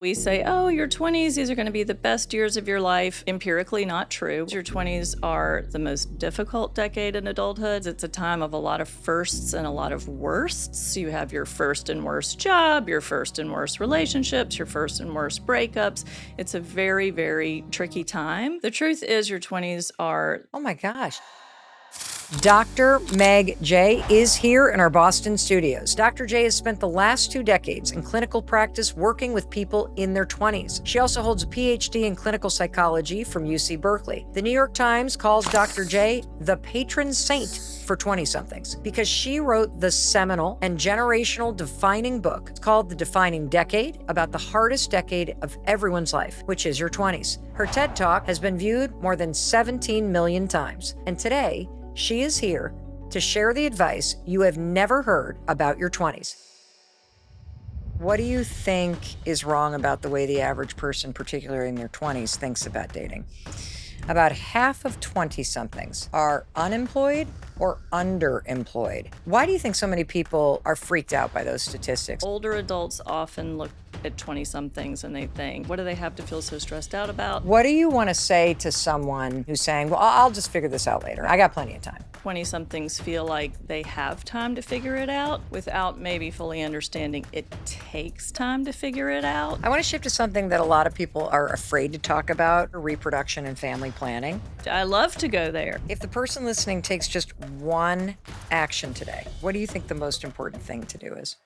We say, oh, your 20s, these are going to be the best years of your life. Empirically, not true. Your 20s are the most difficult decade in adulthood. It's a time of a lot of firsts and a lot of worsts. You have your first and worst job, your first and worst relationships, your first and worst breakups. It's a very, very tricky time. The truth is, your 20s are... Oh my gosh. Dr. Meg Jay is here in our Boston studios. Dr. Jay has spent the last 2 decades in clinical practice working with people in their 20s. She also holds a PhD in clinical psychology from UC Berkeley. The New York Times calls Dr. Jay the patron saint for 20-somethings because she wrote the seminal and generational defining book. It's called The Defining Decade, about the hardest decade of everyone's life, which is your 20s. Her TED Talk has been viewed more than 17 million times. And today, she is here to share the advice you have never heard about your 20s. What do you think is wrong about the way the average person, particularly in their 20s, thinks about dating? About half of 20-somethings are unemployed or underemployed. Why do you think so many people are freaked out by those statistics? Older adults often look at 20-somethings and they think, what do they have to feel so stressed out about? What do you want to say to someone who's saying, well, I'll just figure this out later. I got plenty of time. 20-somethings feel like they have time to figure it out without maybe fully understanding it takes time to figure it out. I want to shift to something that a lot of people are afraid to talk about, reproduction and family planning. I love to go there. If the person listening takes just one action today, what do you think the most important thing to do is?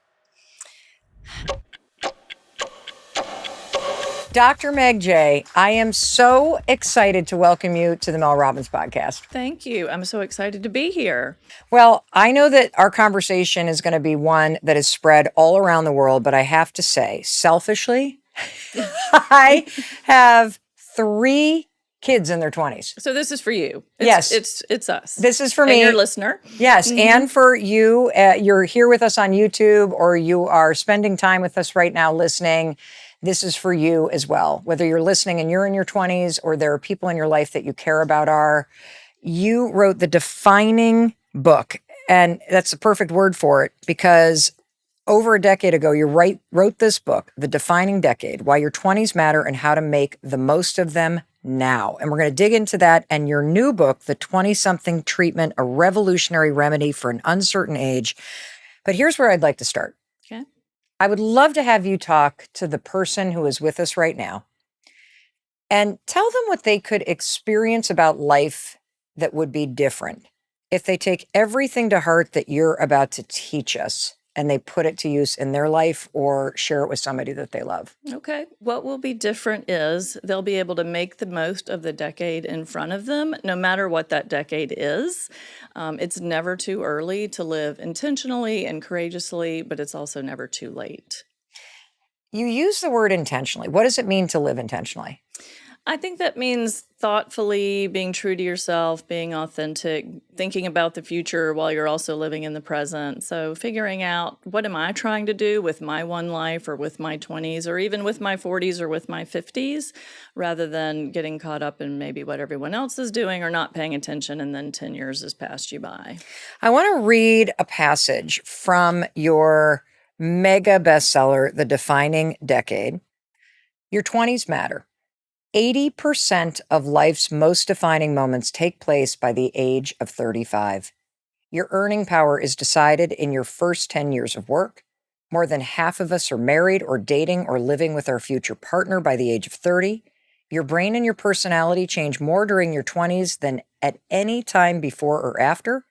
Dr. Meg Jay, I am so excited to welcome you to the Mel Robbins podcast. Thank you. I'm so excited to be here. Well, I know that our conversation is going to be one that is spread all around the world, but I have to say, selfishly, I have 3 kids in their 20s. So this is for you. Yes. It's us. This is for me. And your listener. Yes, and for you. You're here with us on YouTube or you are spending time with us right now listening. This is for you as well. Whether you're listening and you're in your 20s or there are people in your life that you care about you wrote the defining book. And that's the perfect word for it because over a decade ago, you wrote this book, The Defining Decade, Why Your 20s Matter and How to Make the Most of Them Now. And we're going to dig into that and your new book, The 20-Something Treatment, A Revolutionary Remedy for an Uncertain Age. But here's where I'd like to start. Okay. I would love to have you talk to the person who is with us right now and tell them what they could experience about life that would be different if they take everything to heart that you're about to teach us and they put it to use in their life or share it with somebody that they love. Okay. What will be different is they'll be able to make the most of the decade in front of them, no matter what that decade is. It's never too early to live intentionally and courageously, but it's also never too late. You use the word intentionally. What does it mean to live intentionally? I think that means thoughtfully being true to yourself, being authentic, thinking about the future while you're also living in the present. So figuring out what am I trying to do with my one life or with my 20s or even with my 40s or with my 50s, rather than getting caught up in maybe what everyone else is doing or not paying attention and then 10 years has passed you by. I want to read a passage from your mega bestseller, The Defining Decade. Your 20s matter. 80% of life's most defining moments take place by the age of 35. Your earning power is decided in your first 10 years of work. More than half of us are married or dating or living with our future partner by the age of 30. Your brain and your personality change more during your 20s than at any time before or after.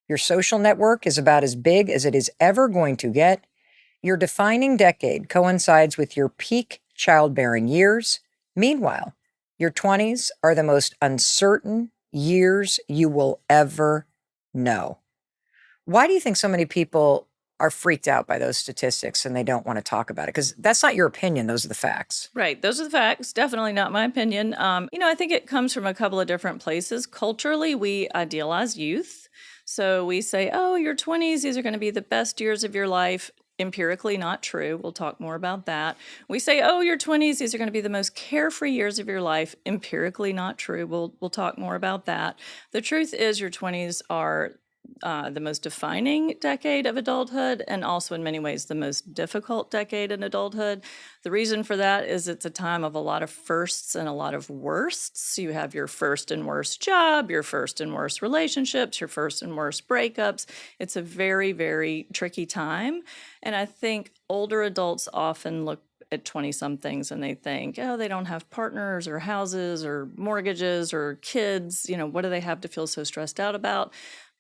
Your social network is about as big as it is ever going to get. Your defining decade coincides with your peak childbearing years. Meanwhile, your 20s are the most uncertain years you will ever know. Why do you think so many people are freaked out by those statistics and they don't want to talk about it? Because that's not your opinion. Those are the facts. Right. Those are the facts. Definitely not my opinion. I think it comes from a couple of different places. Culturally, we idealize youth. So we say, oh, your 20s, these are going to be the best years of your life. Empirically not true. We'll talk more about that. We say, oh, your 20s, these are going to be the most carefree years of your life. Empirically not true. We'll talk more about that. The truth is your 20s are the most defining decade of adulthood, and also in many ways the most difficult decade in adulthood. The reason for that is it's a time of a lot of firsts and a lot of worsts. You have your first and worst job, your first and worst relationships, your first and worst breakups. It's a very, very tricky time. And I think older adults often look at 20 somethings and they think, oh, they don't have partners or houses or mortgages or kids. What do they have to feel so stressed out about?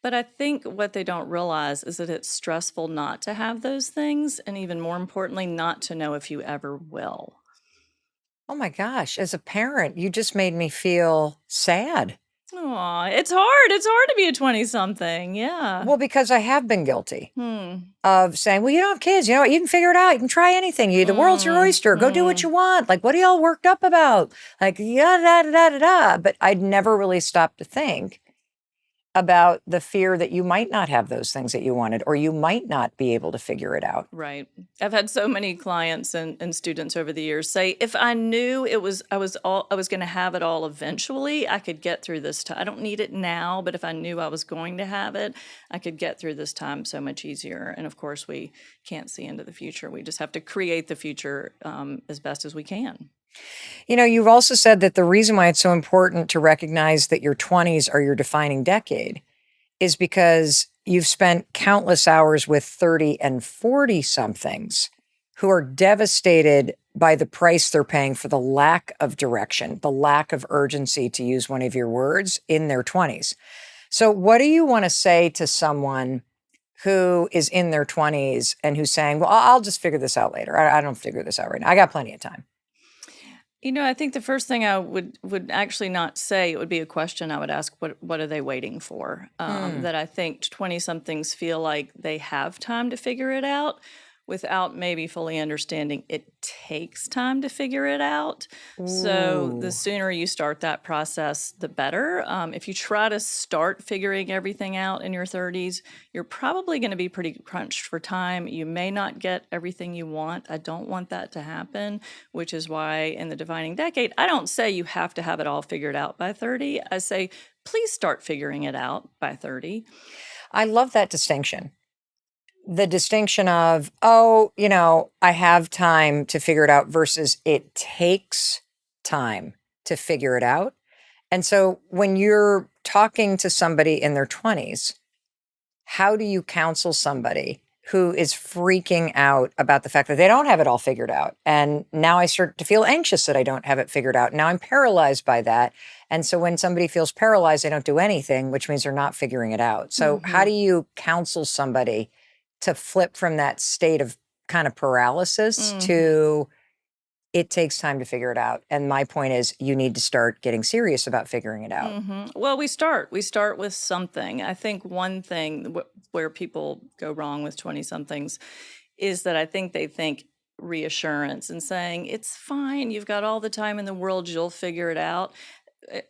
But I think what they don't realize is that it's stressful not to have those things, and even more importantly, not to know if you ever will. Oh my gosh, as a parent, you just made me feel sad. Aw, it's hard. It's hard to be a 20 something. Yeah. Well, because I have been guilty Hmm. of saying, well, you don't have kids. You know what? You can figure it out. You can try anything. The world's your Mm, oyster. Go do what mm. you want. Like, what are y'all worked up about? Like, yeah, da, da, da, da, da. But I'd never really stopped to think about the fear that you might not have those things that you wanted, or you might not be able to figure it out. Right. I've had so many clients and students over the years say, if I knew I was going to have it all eventually, I could get through this time. I don't need it now, but if I knew I was going to have it, I could get through this time so much easier. And of course, we can't see into the future. We just have to create the future as best as we can. You've also said that the reason why it's so important to recognize that your 20s are your defining decade is because you've spent countless hours with 30 and 40 somethings who are devastated by the price they're paying for the lack of direction, the lack of urgency, to use one of your words, in their 20s. So, what do you want to say to someone who is in their 20s and who's saying, well, I'll just figure this out later. I don't figure this out right now. I got plenty of time. I think the first thing I would actually not say, it would be a question I would ask, what are they waiting for? That I think 20 somethings feel like they have time to figure it out without maybe fully understanding it takes time to figure it out. So the Ooh. sooner you start that process, the better. If you try to start figuring everything out in your 30s, you're probably going to be pretty crunched for time. You may not get everything you want. I don't want that to happen, which is why in the defining decade, I don't say you have to have it all figured out by 30. I say, please start figuring it out by 30. I love that distinction. The distinction of, oh, I have time to figure it out versus it takes time to figure it out. And so when you're talking to somebody in their 20s, how do you counsel somebody who is freaking out about the fact that they don't have it all figured out? And now I start to feel anxious that I don't have it figured out. Now I'm paralyzed by that. And so when somebody feels paralyzed, they don't do anything, which means they're not figuring it out. So how do you counsel somebody to flip from that state of kind of paralysis to it takes time to figure it out? And my point is, you need to start getting serious about figuring it out. Well, we start with something. I think one thing where people go wrong with 20 somethings is that I think they think reassurance and saying, it's fine, you've got all the time in the world, you'll figure it out.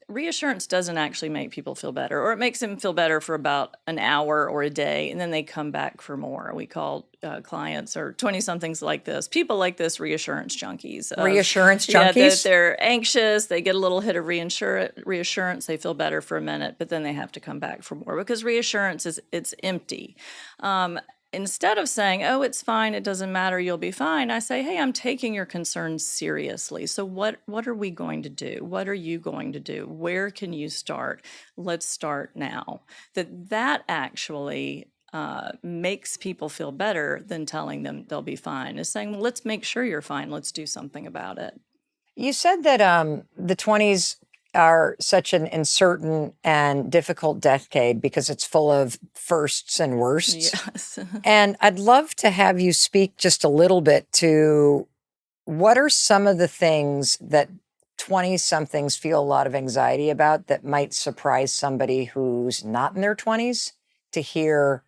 Reassurance doesn't actually make people feel better, or it makes them feel better for about an hour or a day, and then they come back for more. We call clients or 20 somethings like this, people like this, reassurance junkies. Reassurance Yeah, junkies? they're anxious, they get a little hit of reassurance, they feel better for a minute, but then they have to come back for more because reassurance it's empty. Instead of saying, oh, it's fine, it doesn't matter, you'll be fine, I say, hey, I'm taking your concerns seriously. So what are we going to do? What are you going to do? Where can you start? Let's start now. That actually makes people feel better than telling them they'll be fine, is saying, well, let's make sure you're fine. Let's do something about it. You said that the 20s are such an uncertain and difficult decade because it's full of firsts and worsts. Yes. And I'd love to have you speak just a little bit to what are some of the things that 20 somethings feel a lot of anxiety about that might surprise somebody who's not in their 20s to hear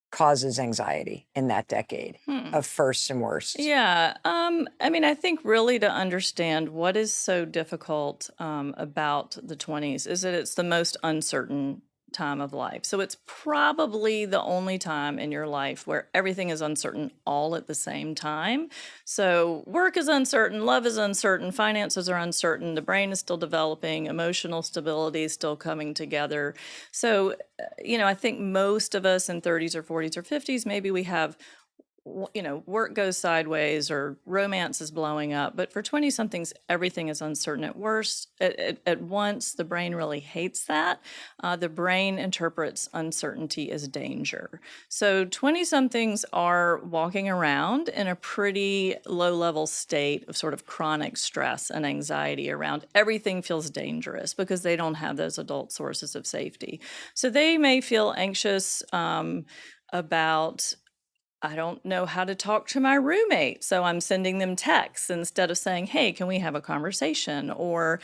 causes anxiety in that decade of firsts and worsts? Yeah. I think really to understand what is so difficult about the 20s is that it's the most uncertain time of life. So it's probably the only time in your life where everything is uncertain all at the same time. So work is uncertain, love is uncertain, finances are uncertain, the brain is still developing, emotional stability is still coming together. So, I think most of us in 30s or 40s or 50s, maybe we have work goes sideways or romance is blowing up. But for 20 somethings, everything is uncertain at worst. At once, the brain really hates that. The brain interprets uncertainty as danger. So 20 somethings are walking around in a pretty low level state of sort of chronic stress and anxiety around everything feels dangerous because they don't have those adult sources of safety. So they may feel anxious about, I don't know how to talk to my roommate, so I'm sending them texts instead of saying, hey, can we have a conversation? Or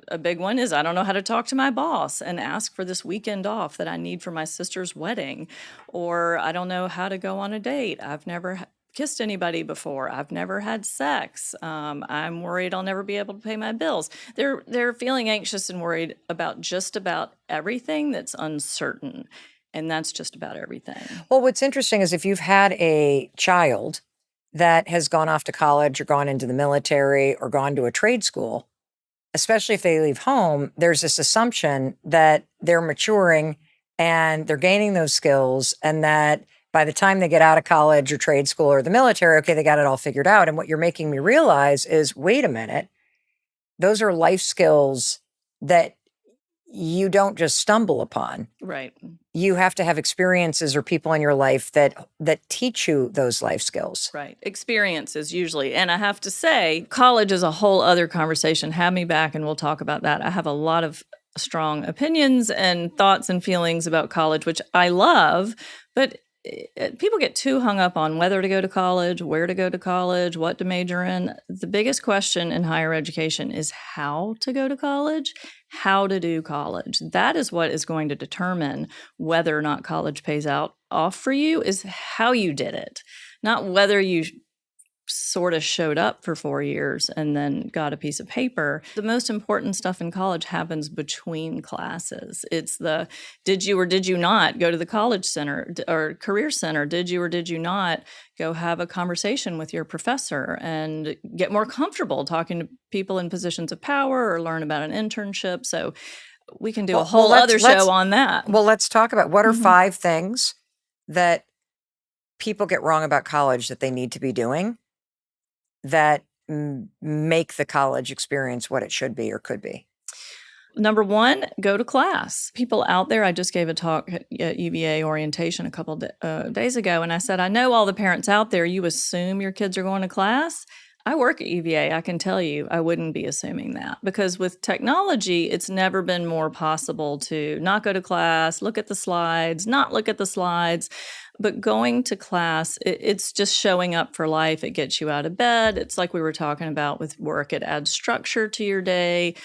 a big one is, I don't know how to talk to my boss and ask for this weekend off that I need for my sister's wedding. Or I don't know how to go on a date. I've never kissed anybody before. I've never had sex. I'm worried I'll never be able to pay my bills. They're feeling anxious and worried about just about everything that's uncertain. And that's just about everything. Well, what's interesting is if you've had a child that has gone off to college or gone into the military or gone to a trade school, especially if they leave home, there's this assumption that they're maturing and they're gaining those skills, and that by the time they get out of college or trade school or the military, okay, they got it all figured out. And what you're making me realize is, wait a minute, those are life skills that you don't just stumble upon. Right. You have to have experiences or people in your life that teach you those life skills. Right. Experiences usually. And I have to say, college is a whole other conversation. Have me back and we'll talk about that. I have a lot of strong opinions and thoughts and feelings about college, which I love, but people get too hung up on whether to go to college, where to go to college, what to major in. The biggest question in higher education is how to go to college, how to do college. That is what is going to determine whether or not college pays off for you, is how you did it, not whether you sort of showed up for 4 years and then got a piece of paper. The most important stuff in college happens between classes. It's the did you or did you not go to the college center or career center? Did you or did you not go have a conversation with your professor and get more comfortable talking to people in positions of power or learn about an internship? So we can do a whole other show on that. Well, let's talk about what are 5 things that people get wrong about college that they need to be doing that make the college experience what it should be or could be. Number 1, go to class. People out there, I just gave a talk at UVA orientation a couple days ago, and I said, I know all the parents out there, you assume your kids are going to class. I work at UVA. I can tell you I wouldn't be assuming that, because with technology, it's never been more possible to not go to class, look at the slides, not look at the slides. But going to class, it's just showing up for life. It gets you out of bed. It's like we were talking about with work. It adds structure to your day.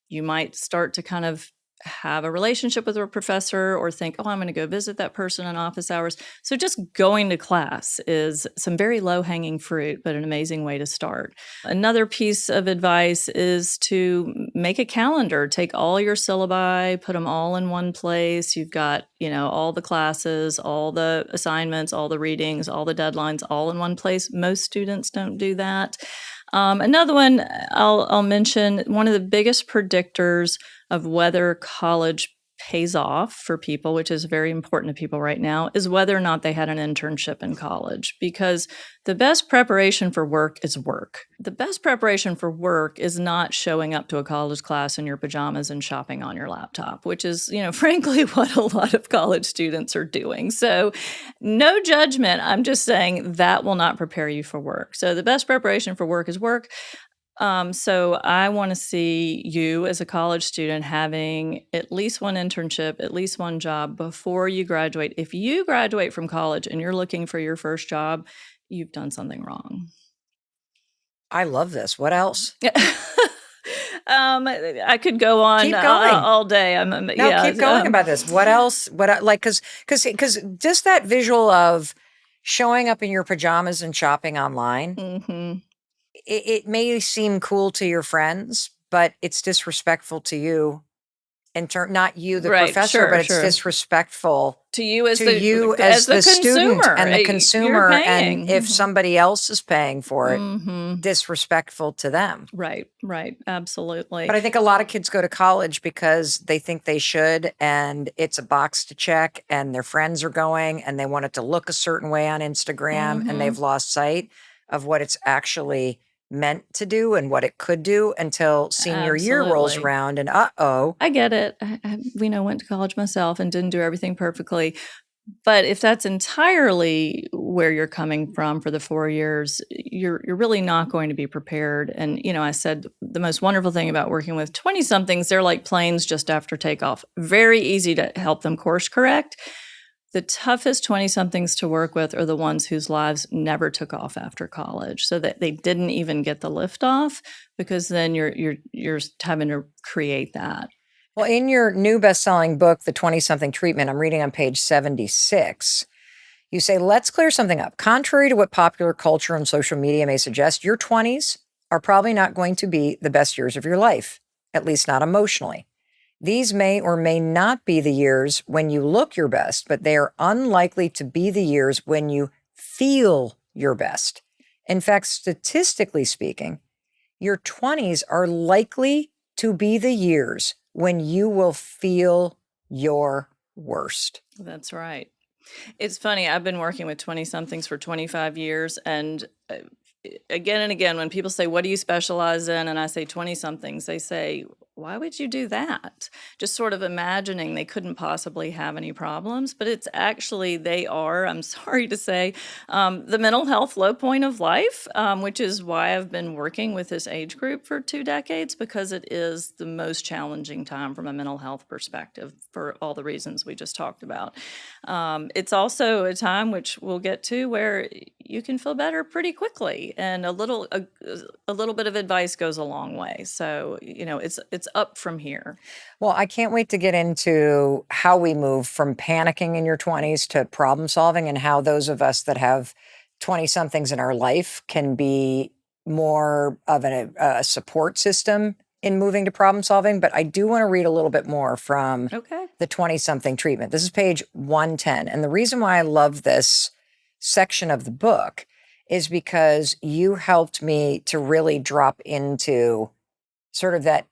You might start to kind of have a relationship with a professor or think, oh, I'm going to go visit that person in office hours. So just going to class is some very low-hanging fruit, but an amazing way to start. Another piece of advice is to make a calendar. Take all your syllabi, put them all in one place. You've got, all the classes, all the assignments, all the readings, all the deadlines, all in one place. Most students don't do that. Another one I'll mention, one of the biggest predictors of whether college pays off for people, which is very important to people right now, is whether or not they had an internship in college. Because the best preparation for work is work. The best preparation for work is not showing up to a college class in your pajamas and shopping on your laptop, which is, frankly, what a lot of college students are doing. So no judgment. I'm just saying that will not prepare you for work. So the best preparation for work is work. So I want to see you as a college student having at least one internship, at least one job before you graduate. If you graduate from college and you're looking for your first job, you've done something wrong. I love this. What else? I could go on keep going. All day. Keep going about this. What else? Because just that visual of showing up in your pajamas and shopping online. Mm-hmm. It may seem cool to your friends, but it's disrespectful to you not you, the Right. professor, but Sure. it's Sure. disrespectful To you as to you as as the the student consumer, and the you're consumer. And paying. if somebody else is paying for it, Mm-hmm. disrespectful to them. Right. Right. Absolutely. But I think a lot of kids go to college because they think they should, and it's a box to check, and their friends are going, and they want it to look a certain way on Instagram, and Mm-hmm. they've lost sight of what it's actually meant to do and what it could do until senior year rolls Absolutely. around, and uh-oh. I get it. Went to college myself and didn't do everything perfectly. But if that's entirely where you're coming from for the 4 years, you're really not going to be prepared. And, I said the most wonderful thing about working with 20 somethings, they're like planes just after takeoff. Very easy to help them course correct. The toughest 20 somethings to work with are the ones whose lives never took off after college, so that they didn't even get the lift off, because then you're having to create that. Well, in your new best-selling book, The 20-Something Treatment, I'm reading on page 76, you say, let's clear something up. Contrary to what popular culture and social media may suggest, your 20s are probably not going to be the best years of your life, at least not emotionally. These may or may not be the years when you look your best, but they are unlikely to be the years when you feel your best. In fact, statistically speaking, your 20s are likely to be the years when you will feel your worst. That's right. It's funny, I've been working with 20 somethings for 25 years, and again and again, when people say, "What do you specialize in?" and I say 20 somethings, they say, "Why would you do that?" Just sort of imagining they couldn't possibly have any problems. But it's actually, they are, I'm sorry to say, the mental health low point of life, which is why I've been working with this age group for 2 decades, because it is the most challenging time from a mental health perspective for all the reasons we just talked about. It's also a time, which we'll get to, where you can feel better pretty quickly, and a little bit of advice goes a long way. So it's up from here. Well, I can't wait to get into how we move from panicking in your 20s to problem solving, and how those of us that have 20 somethings in our life can be more of a support system in moving to problem solving. But I do want to read a little bit more from Okay. the 20 something treatment. This is page 110. And the reason why I love this section of the book is because you helped me to really drop into sort of that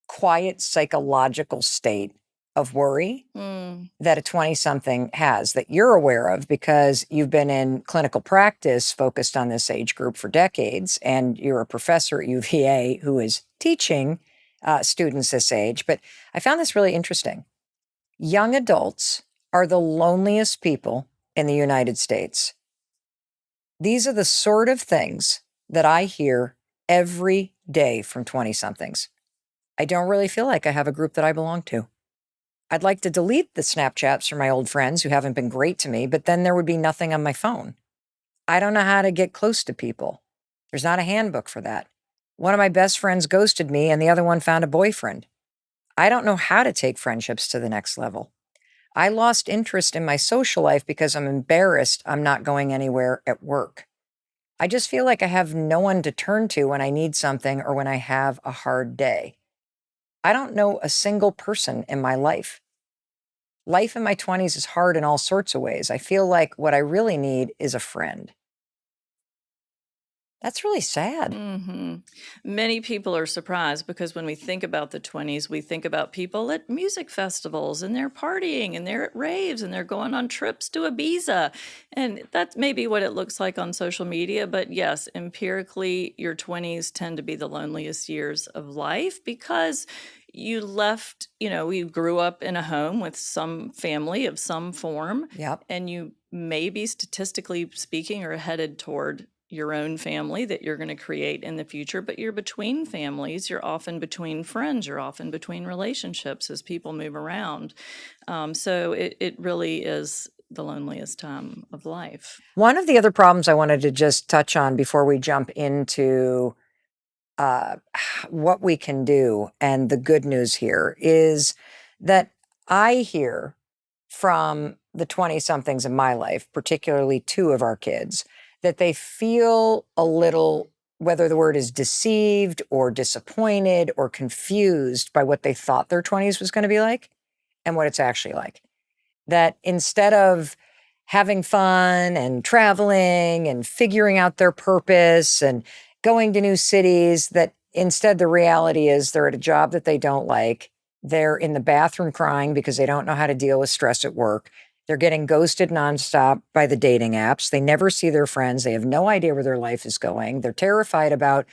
quiet psychological state of worry Mm, that a 20 something has, that you're aware of because you've been in clinical practice focused on this age group for decades, and you're a professor at UVA who is teaching students this age. But I found this really interesting. Young adults are the loneliest people in the United States. These are the sort of things that I hear every day from 20 somethings. I don't really feel like I have a group that I belong to. I'd like to delete the Snapchats from my old friends who haven't been great to me, but then there would be nothing on my phone. I don't know how to get close to people. There's not a handbook for that. One of my best friends ghosted me, and the other one found a boyfriend. I don't know how to take friendships to the next level. I lost interest in my social life because I'm embarrassed I'm not going anywhere at work. I just feel like I have no one to turn to when I need something or when I have a hard day. I don't know a single person in my life. Life in my 20s is hard in all sorts of ways. I feel like what I really need is a friend. That's really sad. hmm Many people are surprised, because when we think about the 20s, we think about people at music festivals, and they're partying, and they're at raves, and they're going on trips to Ibiza. And that's maybe what it looks like on social media. But yes, empirically, your 20s tend to be the loneliest years of life, because you grew up in a home with some family of some form, Yep. and you maybe, statistically speaking, are headed toward your own family that you're going to create in the future. But you're between families, you're often between friends, you're often between relationships as people move around. So it really is the loneliest time of life. One of the other problems I wanted to just touch on before we jump into uh, what we can do and the good news here is that I hear from the 20 somethings in my life, particularly two of our kids, that they feel a little whether the word is deceived or disappointed or confused by what they thought their 20s was going to be like and what it's actually like. That instead of having fun and traveling and figuring out their purpose and going to new cities, that instead the reality is they're at a job that they don't like. They're in the bathroom crying because they don't know how to deal with stress at work. They're getting ghosted nonstop by the dating apps. They never see their friends. They have no idea where their life is going. They're terrified about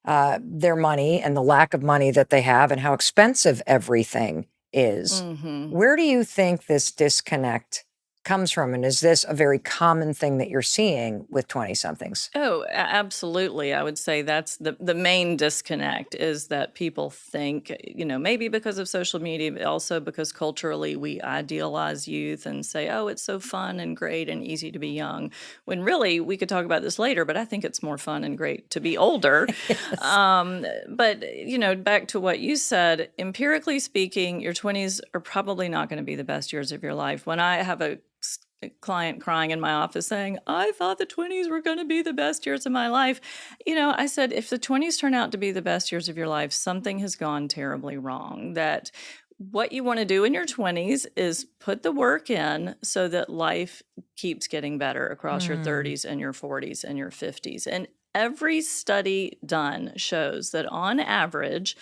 their money and the lack of money that they have and how expensive everything is. Where do you think this disconnect comes from? And is this a very common thing that you're seeing with 20 somethings? Oh, absolutely. I would say that's the main disconnect is that people think, maybe because of social media, but also because culturally we idealize youth and say, oh, it's so fun and great and easy to be young. When really, we could talk about this later, but I think it's more fun and great to be older. But, back to what you said, empirically speaking, your 20s are probably not going to be the best years of your life. When I have a client crying in my office saying, I thought the 20s were going to be the best years of my life. I said, if the 20s turn out to be the best years of your life, something has gone terribly wrong. That what you want to do in your 20s is put the work in so that life keeps getting better across your 30s and your 40s and your 50s. And every study done shows that on average,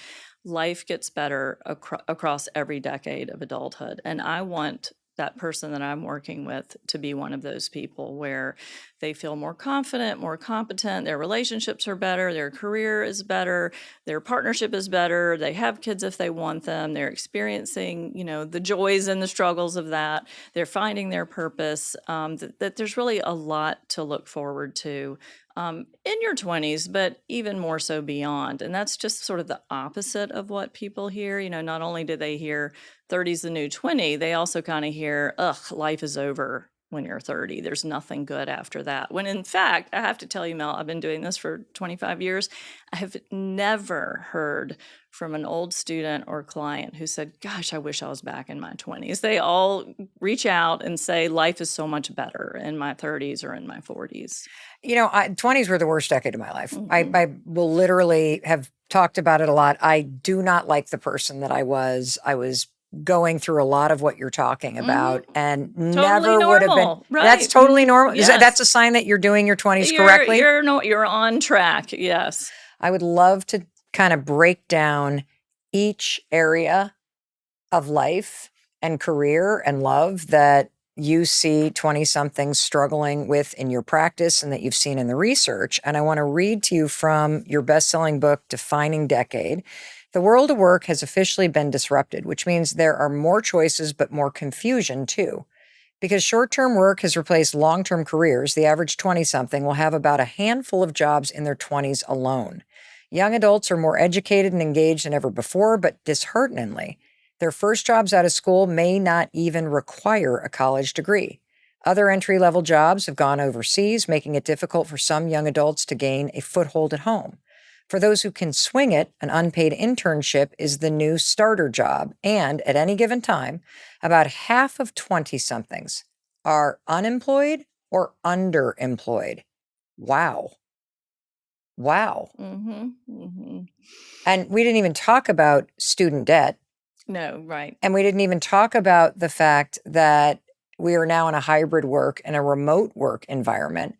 life gets better across every decade of adulthood. And I want that person that I'm working with to be one of those people where they feel more confident, more competent, their relationships are better, their career is better, their partnership is better, they have kids if they want them, they're experiencing, the joys and the struggles of that, they're finding their purpose, that there's really a lot to look forward to in your 20s, but even more so beyond. And that's just sort of the opposite of what people hear. Not only do they hear 30's the new 20, they also kind of hear, ugh, life is over when you're 30. There's nothing good after that. When in fact, I have to tell you, Mel, I've been doing this for 25 years. I have never heard from an old student or client who said, gosh, I wish I was back in my 20s. They all reach out and say, life is so much better in my 30s or in my 40s. 20s were the worst decade of my life. I will literally have talked about it a lot. I do not like the person that I was. I was going through a lot of what you're talking about and never would have been. Right. That's totally normal. Yes. That's a sign that you're doing your 20s correctly? You're on track. Yes. I would love to kind of break down each area of life and career and love that you see 20-somethings struggling with in your practice and that you've seen in the research. And I want to read to you from your best-selling book, Defining Decade. The world of work has officially been disrupted, which means there are more choices, but more confusion too. Because short-term work has replaced long-term careers, the average 20-something will have about a handful of jobs in their 20s alone. Young adults are more educated and engaged than ever before, but dishearteningly, their first jobs out of school may not even require a college degree. Other entry-level jobs have gone overseas, making it difficult for some young adults to gain a foothold at home. For those who can swing it, an unpaid internship is the new starter job, and at any given time, about half of 20-somethings are unemployed or underemployed. Wow. And we didn't even talk about student debt. No, right. And we didn't even talk about the fact that we are now in a hybrid work and a remote work environment.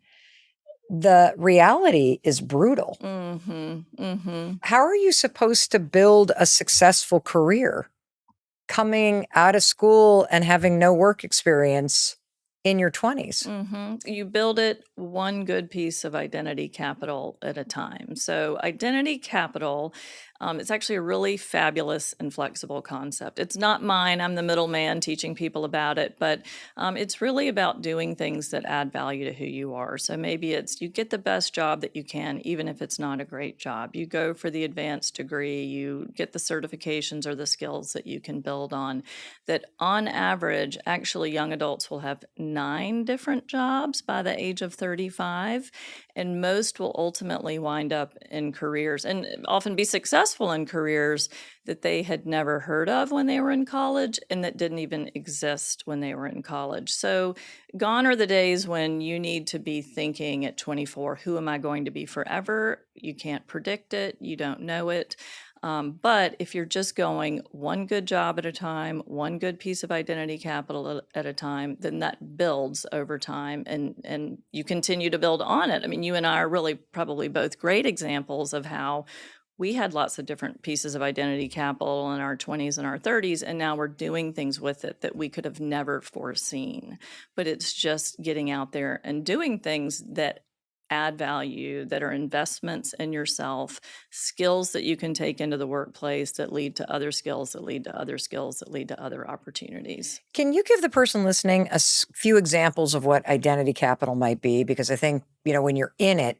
The reality is brutal. How are you supposed to build a successful career coming out of school and having no work experience in your 20s? You build it one good piece of identity capital at a time. So identity capital, it's actually a really fabulous and flexible concept. It's not mine. I'm the middleman teaching people about it, but it's really about doing things that add value to who you are. So maybe it's you get the best job that you can, even if it's not a great job. You go for the advanced degree, you get the certifications or the skills that you can build on, that on average, actually young adults will have 9 different jobs by the age of 35, and most will ultimately wind up in careers and often be successful in careers that they had never heard of when they were in college and that didn't even exist when they were in college. So gone are the days when you need to be thinking at 24, who am I going to be forever? You can't predict it, you don't know it. But if you're just going one good job at a time, one good piece of identity capital at a time, then that builds over time and you continue to build on it. I mean, you and I are really probably both great examples of how we had lots of different pieces of identity capital in our 20s and our 30s, and now we're doing things with it that we could have never foreseen. But it's just getting out there and doing things that add value, that are investments in yourself, skills that you can take into the workplace that lead to other skills, that lead to other skills, that lead to other opportunities. Can you give the person listening a few examples of what identity capital might be? Because I think, when you're in it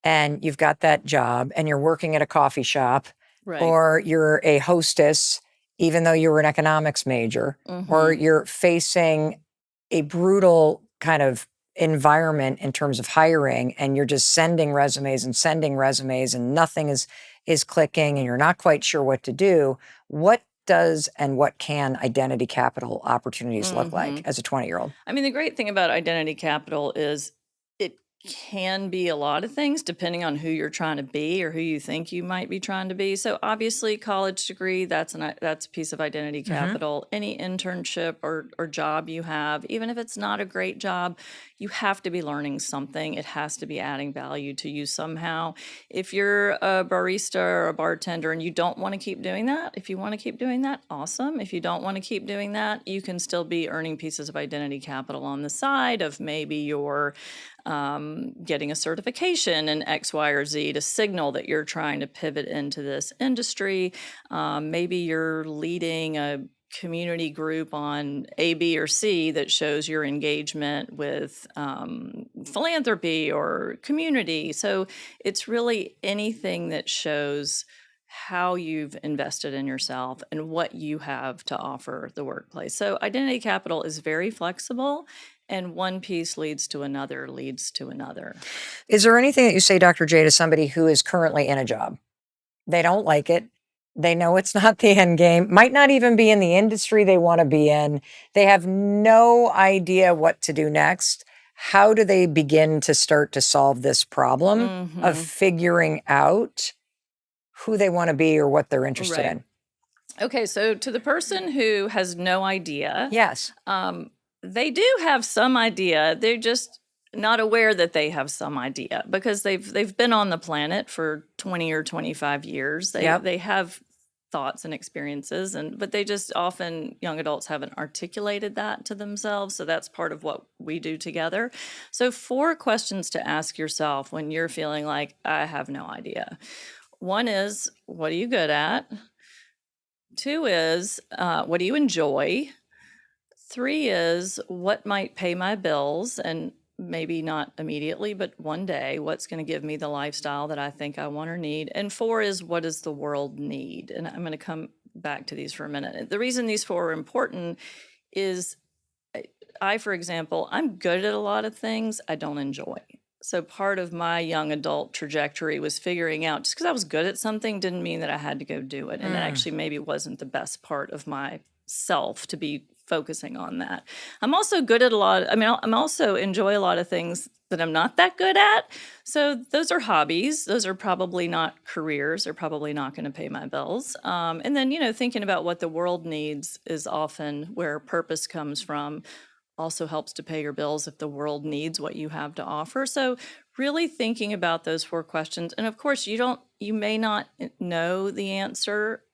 and you've got that job and you're working at a coffee shop, Right. or you're a hostess, even though you were an economics major, or you're facing a brutal kind of environment in terms of hiring, and you're just sending resumes and nothing is clicking and you're not quite sure what to do. What does and what can identity capital opportunities look like as a 20-year-old? I mean, the great thing about identity capital is it can be a lot of things depending on who you're trying to be or who you think you might be trying to be. So obviously, college degree, that's a piece of identity capital. Any internship or job you have, even if it's not a great job, you have to be learning something. It has to be adding value to you somehow. If you're a barista or a bartender and you don't want to keep doing that, if you want to keep doing that, awesome. If you don't want to keep doing that, you can still be earning pieces of identity capital on the side of maybe you're getting a certification in X, Y, or Z to signal that you're trying to pivot into this industry. Maybe you're leading a community group on A, B, or C that shows your engagement with philanthropy or community. So it's really anything that shows how you've invested in yourself and what you have to offer the workplace. So identity capital is very flexible, and one piece leads to another, leads to another. Is there anything that you say, Dr. J, to somebody who is currently in a job? They don't like it. They know it's not the end game, might not even be in the industry they want to be in. They have no idea what to do next. How do they begin to start to solve this problem of figuring out who they want to be or what they're interested in? Okay, so to the person who has no idea, yes, they do have some idea. They're just not aware that they have some idea because they've been on the planet for 20 or 25 years. They have thoughts and experiences, but they just often, young adults haven't articulated that to themselves. So that's part of what we do together. So 4 questions to ask yourself when you're feeling like, I have no idea. 1 is, what are you good at? 2 is, what do you enjoy? 3 is, what might pay my bills? And maybe not immediately, but one day, what's going to give me the lifestyle that I think I want or need? And 4 is, what does the world need? And I'm going to come back to these for a minute. The reason these 4 are important is for example, I'm good at a lot of things I don't enjoy. So part of my young adult trajectory was figuring out, just because I was good at something didn't mean that I had to go do it. And it actually maybe wasn't the best part of myself to be focusing on that. I'm also good at I'm also enjoy a lot of things that I'm not that good at. So those are hobbies. Those are probably not careers. They're probably not going to pay my bills. And then, thinking about what the world needs is often where purpose comes from. Also helps to pay your bills if the world needs what you have to offer. So really thinking about those 4 questions. And of course, you may not know the answer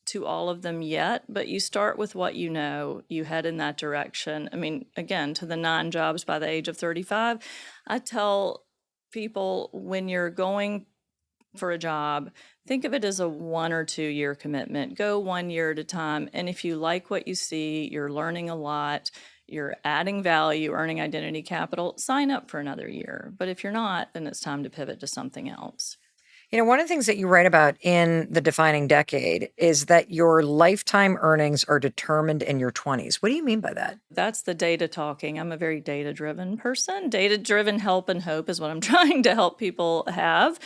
to all of them yet, but you start with what you know, you head in that direction. I mean, again, to the 9 jobs by the age of 35, I tell people when you're going for a job, think of it as a 1 or 2 year commitment. Go 1 year at a time. And if you like what you see, you're learning a lot, you're adding value, earning identity capital, sign up for another year. But if you're not, then it's time to pivot to something else. One of the things that you write about in The Defining Decade is that your lifetime earnings are determined in your 20s. What do you mean by that? That's the data talking. I'm a very data-driven person. Data-driven help and hope is what I'm trying to help people have.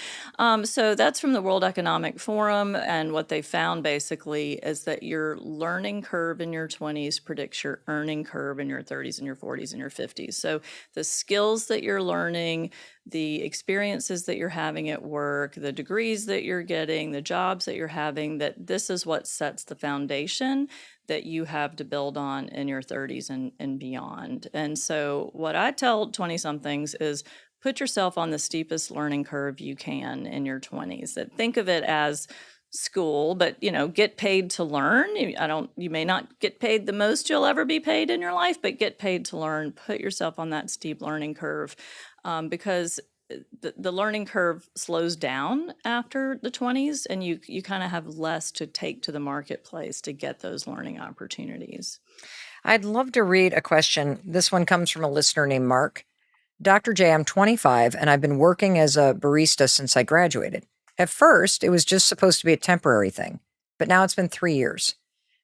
So that's from the World Economic Forum, and what they found basically is that your learning curve in your 20s predicts your earning curve in your 30s and your 40s and your 50s. So the skills that you're learning, the experiences that you're having at work, the degrees that you're getting, the jobs that you're having, that this is what sets the foundation that you have to build on in your 30s and beyond. And so what I tell 20 somethings is put yourself on the steepest learning curve you can in your 20s. That think of it as school, but get paid to learn. You may not get paid the most you'll ever be paid in your life, but get paid to learn. Put yourself on that steep learning curve, because the learning curve slows down after the 20s, and you kind of have less to take to the marketplace to get those learning opportunities. I'd love to read a question. This one comes from a listener named Mark. Dr. J, I'm 25 and I've been working as a barista since I graduated. At first, it was just supposed to be a temporary thing, but now it's been 3 years.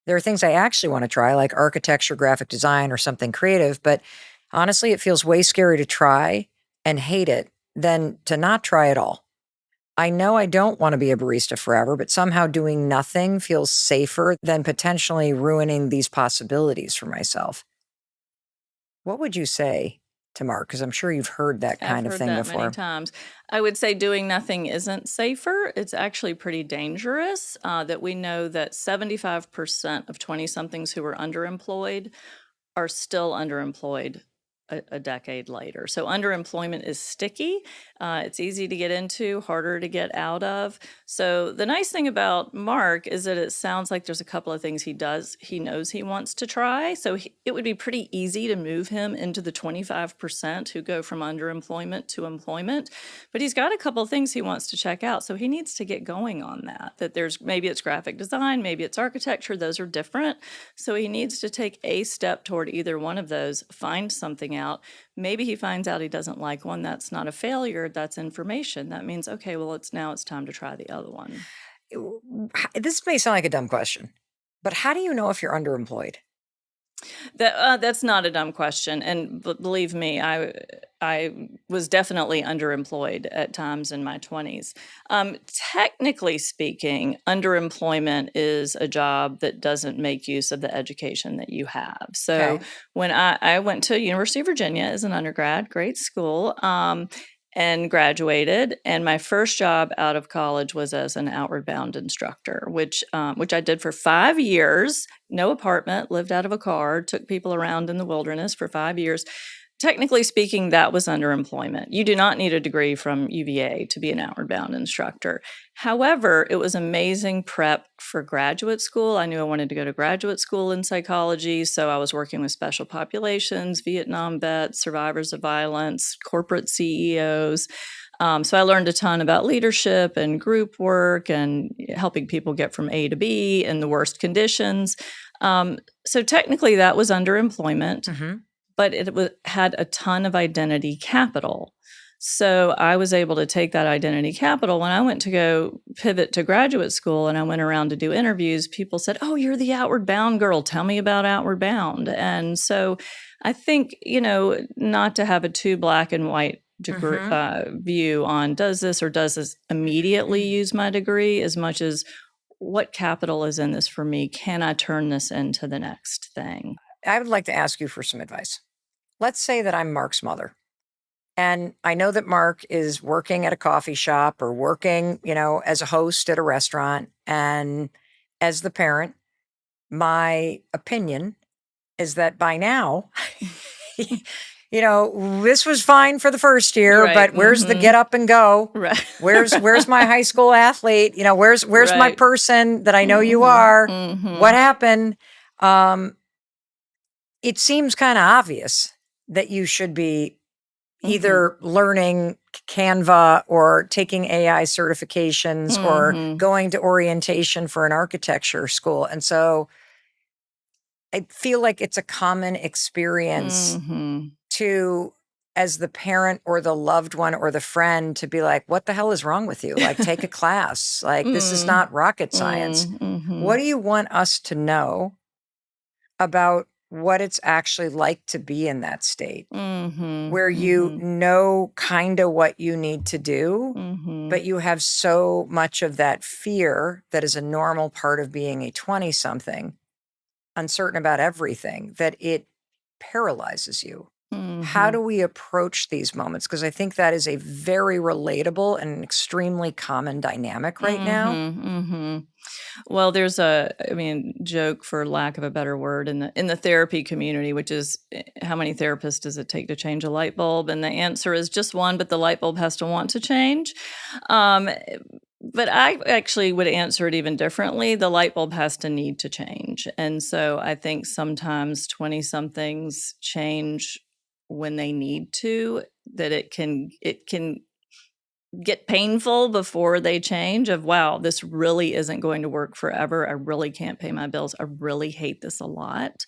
There are things I actually want to try, like architecture, graphic design, or something creative, but honestly, it feels way scary to try and hate it than to not try at all. I know I don't want to be a barista forever, but somehow doing nothing feels safer than potentially ruining these possibilities for myself. What would you say to Mark? Because I'm sure you've heard that kind I've of heard thing that before. many times. I would say doing nothing isn't safer. It's actually pretty dangerous. That we know that 75% of 20-somethings who are underemployed are still underemployed a decade later. So underemployment is sticky. It's easy to get into, harder to get out of. So the nice thing about Mark is that it sounds like there's a couple of things he knows he wants to try. So it would be pretty easy to move him into the 25% who go from underemployment to employment. But he's got a couple of things he wants to check out. So he needs to get going on that. Maybe it's graphic design, maybe it's architecture. Those are different. So he needs to take a step toward either one of those, find something out. Maybe he finds out he doesn't like one. That's not a failure. That's information. That means, okay, well, it's time to try the other one. This may sound like a dumb question, but how do you know if you're underemployed? That's not a dumb question, and believe me, I was definitely underemployed at times in my 20s. Technically speaking, underemployment is a job that doesn't make use of the education that you have. So Okay. when I went to University of Virginia as an undergrad, great school, and graduated. And my first job out of college was as an outward bound instructor, which I did for 5 years. No apartment, lived out of a car, took people around in the wilderness for 5 years. Technically speaking, that was underemployment. You do not need a degree from UVA to be an outward bound instructor. However, it was amazing prep for graduate school. I knew I wanted to go to graduate school in psychology, so I was working with special populations, Vietnam vets, survivors of violence, corporate CEOs. So I learned a ton about leadership and group work and helping people get from A to B in the worst conditions. So technically that was underemployment. Mm-hmm. But had a ton of identity capital. So I was able to take that identity capital. When I went to go pivot to graduate school and I went around to do interviews, people said, "Oh, you're the Outward Bound girl. Tell me about Outward Bound." And so I think, not to have a too black and white view on does this immediately use my degree, as much as what capital is in this for me? Can I turn this into the next thing? I would like to ask you for some advice. Let's say that I'm Mark's mother, and I know that Mark is working at a coffee shop or working, as a host at a restaurant. And as the parent, my opinion is that by now, this was fine for the first year, Right. but where's the get up and go? Right. Where's my high school athlete? Where's my Right. person that I know you are? What happened? It seems kind of obvious that you should be either learning Canva or taking AI certifications or going to orientation for an architecture school. And so I feel like it's a common experience to as the parent or the loved one or the friend to be like, what the hell is wrong with you? Like, take a class. Like, this is not rocket science. What do you want us to know about what it's actually like to be in that state where you know kind of what you need to do, but you have so much of that fear that is a normal part of being a 20-something, uncertain about everything, that it paralyzes you. How do we approach these moments? Because I think that is a very relatable and extremely common dynamic right now. Well, there's joke for lack of a better word in the therapy community, which is how many therapists does it take to change a light bulb? And the answer is just one, but the light bulb has to want to change. But I actually would answer it even differently. The light bulb has to need to change. And so I think sometimes 20-somethings change when they need to, that it can get painful before they change of, wow, this really isn't going to work forever. I really can't pay my bills. I really hate this a lot.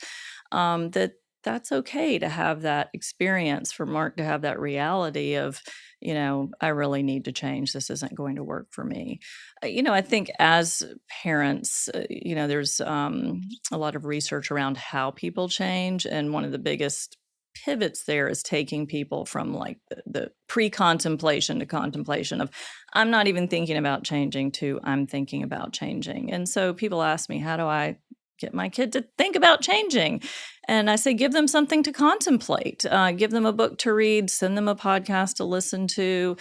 That's okay to have that experience, for Mark to have that reality of, I really need to change. This isn't going to work for me. I think as parents, there's a lot of research around how people change. And one of the biggest pivots there is taking people from like the pre-contemplation to contemplation of, I'm not even thinking about changing, to I'm thinking about changing. And so people ask me, how do I get my kid to think about changing? And I say, give them something to contemplate, give them a book to read, send them a podcast to listen to,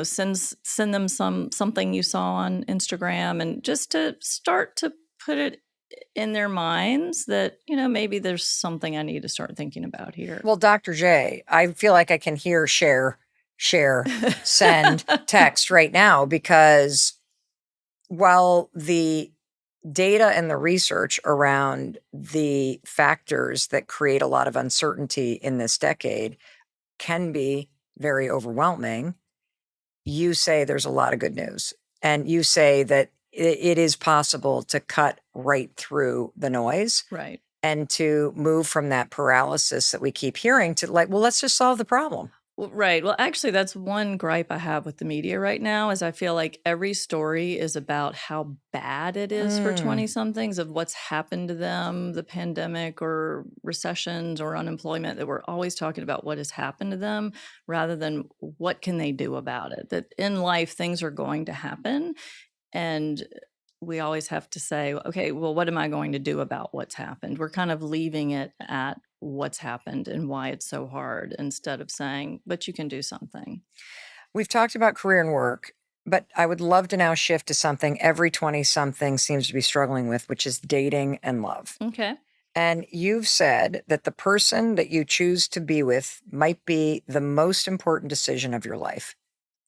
send them something you saw on Instagram, and just to start to put it in their minds that, maybe there's something I need to start thinking about here. Well, Dr. J, I feel like I can hear share, send, text right now, because while the data and the research around the factors that create a lot of uncertainty in this decade can be very overwhelming, you say there's a lot of good news. And you say that it is possible to cut right through the noise. Right. And to move from that paralysis that we keep hearing to like, well, let's just solve the problem. Well, right. Well, actually, that's one gripe I have with the media right now, is I feel like every story is about how bad it is for 20-somethings, of what's happened to them, the pandemic or recessions or unemployment, that we're always talking about what has happened to them rather than what can they do about it. That in life, things are going to happen. And we always have to say, okay, well, what am I going to do about what's happened? We're kind of leaving it at what's happened and why it's so hard, instead of saying, but you can do something. We've talked about career and work, but I would love to now shift to something every 20-something seems to be struggling with, which is dating and love. Okay. And you've said that the person that you choose to be with might be the most important decision of your life.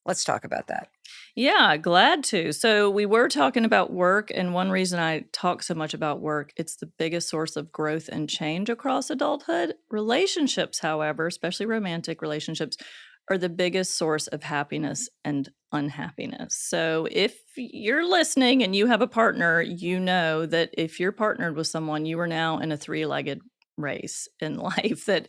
Let's talk about that. Yeah, glad to. So we were talking about work, and one reason I talk so much about work, it's the biggest source of growth and change across adulthood. Relationships, however, especially romantic relationships, are the biggest source of happiness and unhappiness. So if you're listening and you have a partner, you know that if you're partnered with someone, you are now in a three-legged race in life, that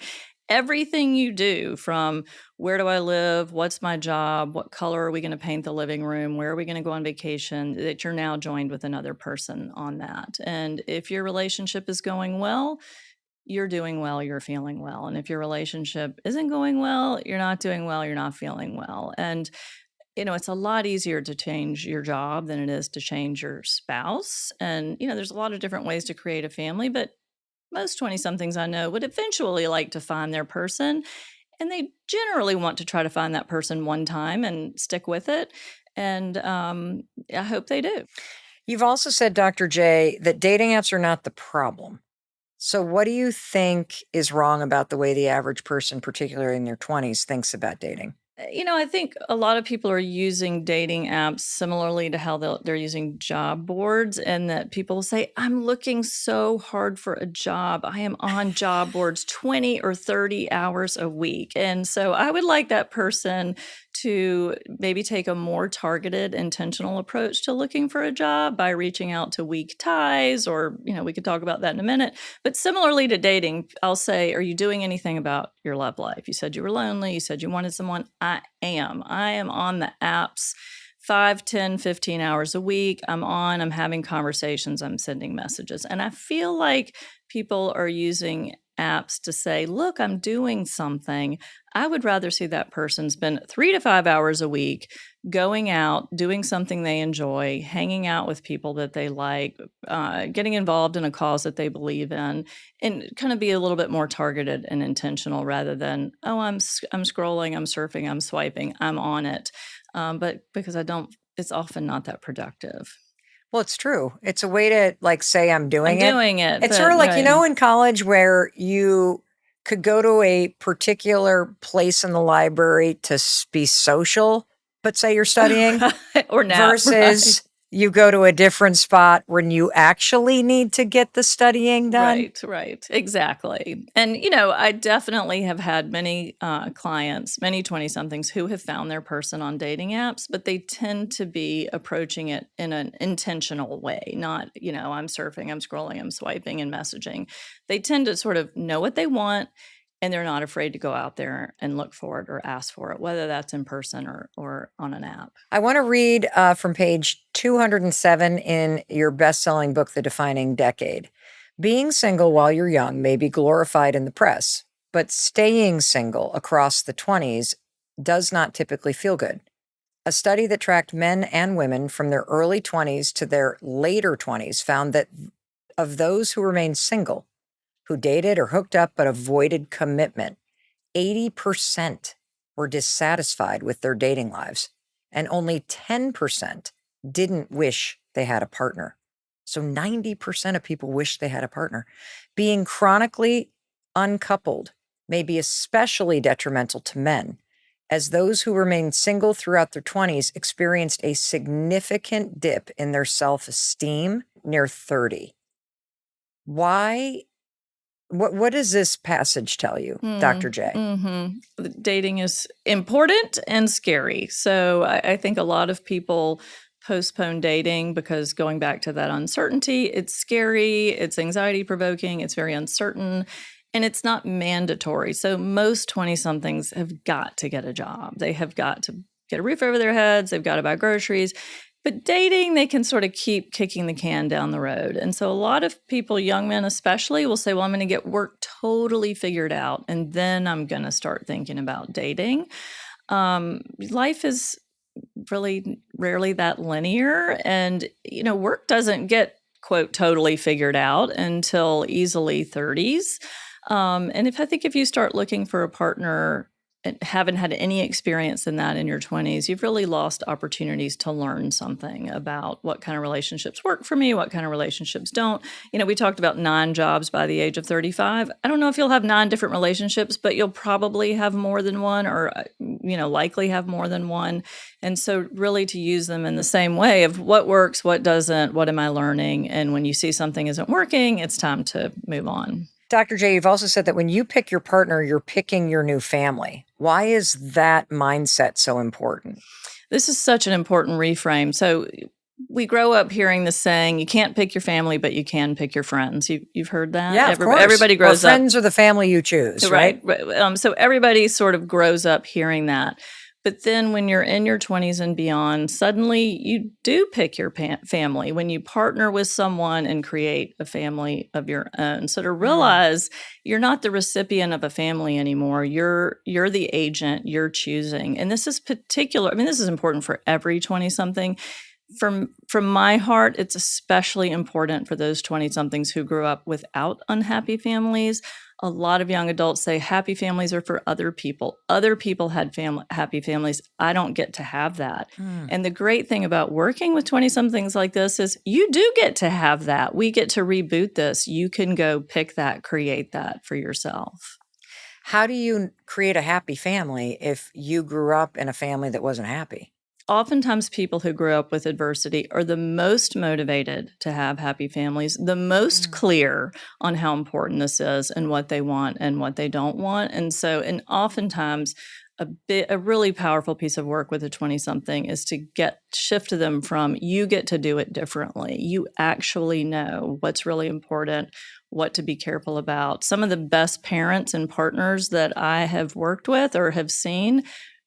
everything you do, from where do I live, what's my job, what color are we going to paint the living room, where are we going to go on vacation, that you're now joined with another person on that. And if your relationship is going well, you're doing well, you're feeling well. And if your relationship isn't going well, you're not doing well, you're not feeling well. And it's a lot easier to change your job than it is to change your spouse. And there's a lot of different ways to create a family, but most 20-somethings I know would eventually like to find their person, and they generally want to try to find that person one time and stick with it. And I hope they do. You've also said, Dr. J, that dating apps are not the problem. So what do you think is wrong about the way the average person, particularly in their 20s, thinks about dating? I think a lot of people are using dating apps similarly to how they're using job boards, and that people say, I'm looking so hard for a job. I am on job boards 20 or 30 hours a week. And so I would like that person to maybe take a more targeted, intentional approach to looking for a job by reaching out to weak ties, or, we could talk about that in a minute. But similarly to dating, I'll say, are you doing anything about your love life? You said you were lonely. You said you wanted someone. I am on the apps 5, 10, 15 hours a week. I'm having conversations, I'm sending messages. And I feel like people are using apps to say, look, I'm doing something. I would rather see that person spend 3 to 5 hours a week going out, doing something they enjoy, hanging out with people that they like, getting involved in a cause that they believe in, and kind of be a little bit more targeted and intentional rather than, oh, I'm scrolling, I'm surfing, I'm swiping, I'm on it. But because it's often not that productive. Well, it's true. It's a way to say I'm doing it. It's sort of like, right. in college where you could go to a particular place in the library to be social, but say you're studying or nap, versus you go to a different spot when you actually need to get the studying done. Right. Exactly. And, I definitely have had many clients, many 20-somethings who have found their person on dating apps, but they tend to be approaching it in an intentional way, not, I'm surfing, I'm scrolling, I'm swiping and messaging. They tend to sort of know what they want, and they're not afraid to go out there and look for it or ask for it, whether that's in person or on an app. I want to read from page 207 in your best-selling book, The Defining Decade. Being single while you're young may be glorified in the press, but staying single across the 20s does not typically feel good. A study that tracked men and women from their early 20s to their later 20s found that of those who remained single, who dated or hooked up but avoided commitment, 80% were dissatisfied with their dating lives, and only 10% didn't wish they had a partner. So 90% of people wish they had a partner. Being chronically uncoupled may be especially detrimental to men, as those who remained single throughout their 20s experienced a significant dip in their self-esteem near 30. Why? What does this passage tell you, Dr. Jay? Dating is important and scary. So I think a lot of people postpone dating because going back to that uncertainty, it's scary, it's anxiety provoking, it's very uncertain, and it's not mandatory. So most 20-somethings have got to get a job. They have got to get a roof over their heads. They've got to buy groceries. But dating, they can sort of keep kicking the can down the road. And so a lot of people, young men especially, will say, well, I'm going to get work totally figured out, and then I'm going to start thinking about dating. Life is really rarely that linear. And, work doesn't get, quote, totally figured out until easily 30s. And I think if you start looking for a partner and haven't had any experience in that in your 20s, you've really lost opportunities to learn something about what kind of relationships work for me, what kind of relationships don't. We talked about 9 jobs by the age of 35. I don't know if you'll have 9 different relationships, but you'll probably have more than one, or, likely have more than one. And so really to use them in the same way of what works, what doesn't, what am I learning? And when you see something isn't working, it's time to move on. Dr. Jay, you've also said that when you pick your partner, you're picking your new family. Why is that mindset so important? This is such an important reframe. So we grow up hearing this saying, you can't pick your family, but you can pick your friends. You've heard that? Yeah, of course. Everybody grows up. Friends are the family you choose, right? So everybody sort of grows up hearing that. But then when you're in your 20s and beyond, suddenly you do pick your family when you partner with someone and create a family of your own. So to realize you're not the recipient of a family anymore, you're the agent, you're choosing. And this is this is important for every 20-something. From my heart, it's especially important for those 20-somethings who grew up without unhappy families. A lot of young adults say happy families are for other people. Other people had happy families. I don't get to have that. And the great thing about working with 20-somethings like this is you do get to have that. We get to reboot this. You can go pick that, create that for yourself. How do you create a happy family if you grew up in a family that wasn't happy? Oftentimes people who grew up with adversity are the most motivated to have happy families, the most clear on how important this is and what they want and what they don't want. And oftentimes a really powerful piece of work with a 20-something is to shift them from you get to do it differently. You actually know what's really important, what to be careful about. Some of the best parents and partners that I have worked with or have seen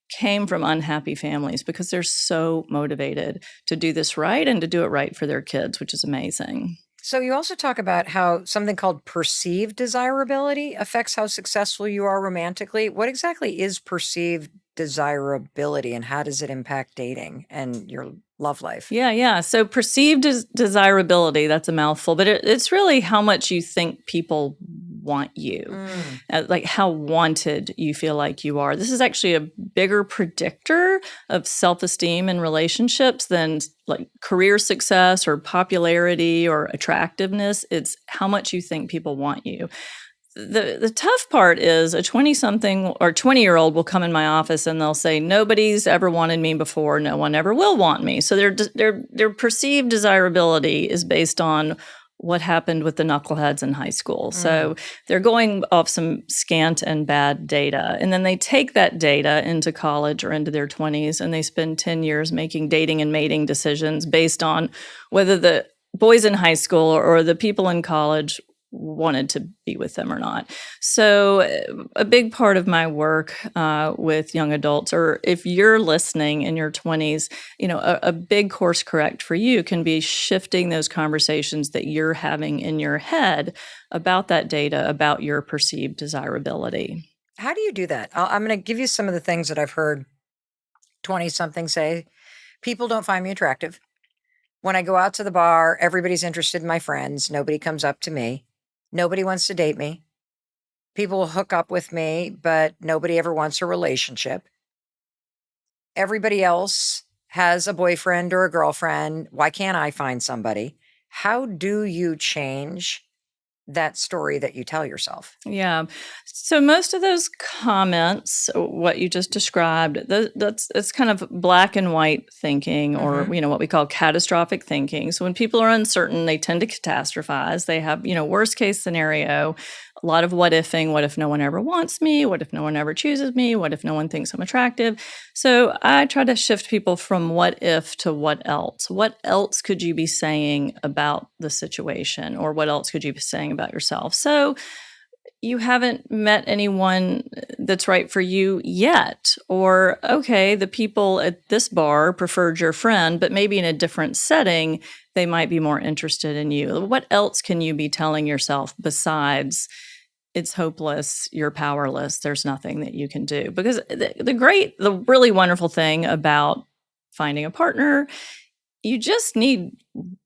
came from unhappy families because they're so motivated to do this right and to do it right for their kids, which is amazing. So you also talk about how something called perceived desirability affects how successful you are romantically. What exactly is perceived desirability and how does it impact dating and your love life? Yeah. So perceived desirability, that's a mouthful, but it's really how much you think people want you, like how wanted you feel like you are. This is actually a bigger predictor of self-esteem in relationships than like career success or popularity or attractiveness. It's how much you think people want you. The tough part is a 20-something or 20-year-old will come in my office and they'll say, nobody's ever wanted me before. No one ever will want me. So their perceived desirability is based on what happened with the knuckleheads in high school. So they're going off some scant and bad data. And then they take that data into college or into their 20s and they spend 10 years making dating and mating decisions based on whether the boys in high school or the people in college wanted to be with them or not. So a big part of my work with young adults, or if you're listening in your 20s, a big course correct for you can be shifting those conversations that you're having in your head about that data, about your perceived desirability. How do you do that? I'm going to give you some of the things that I've heard 20-something say. People don't find me attractive. When I go out to the bar, everybody's interested in my friends. Nobody comes up to me. Nobody wants to date me. People will hook up with me, but nobody ever wants a relationship. Everybody else has a boyfriend or a girlfriend. Why can't I find somebody? How do you change that story that you tell yourself? Yeah. So most of those comments, what you just described, it's kind of black and white thinking, or what we call catastrophic thinking. So when people are uncertain, they tend to catastrophize. They have worst case scenario, a lot of what ifing. What if no one ever wants me? What if no one ever chooses me? What if no one thinks I'm attractive? So I try to shift people from what if to what else. What else could you be saying about the situation, or what else could you be saying about yourself? So you haven't met anyone that's right for you yet. Or, okay, the people at this bar preferred your friend, but maybe in a different setting, they might be more interested in you. What else can you be telling yourself besides it's hopeless, you're powerless, there's nothing that you can do? Because the really wonderful thing about finding a partner, you just need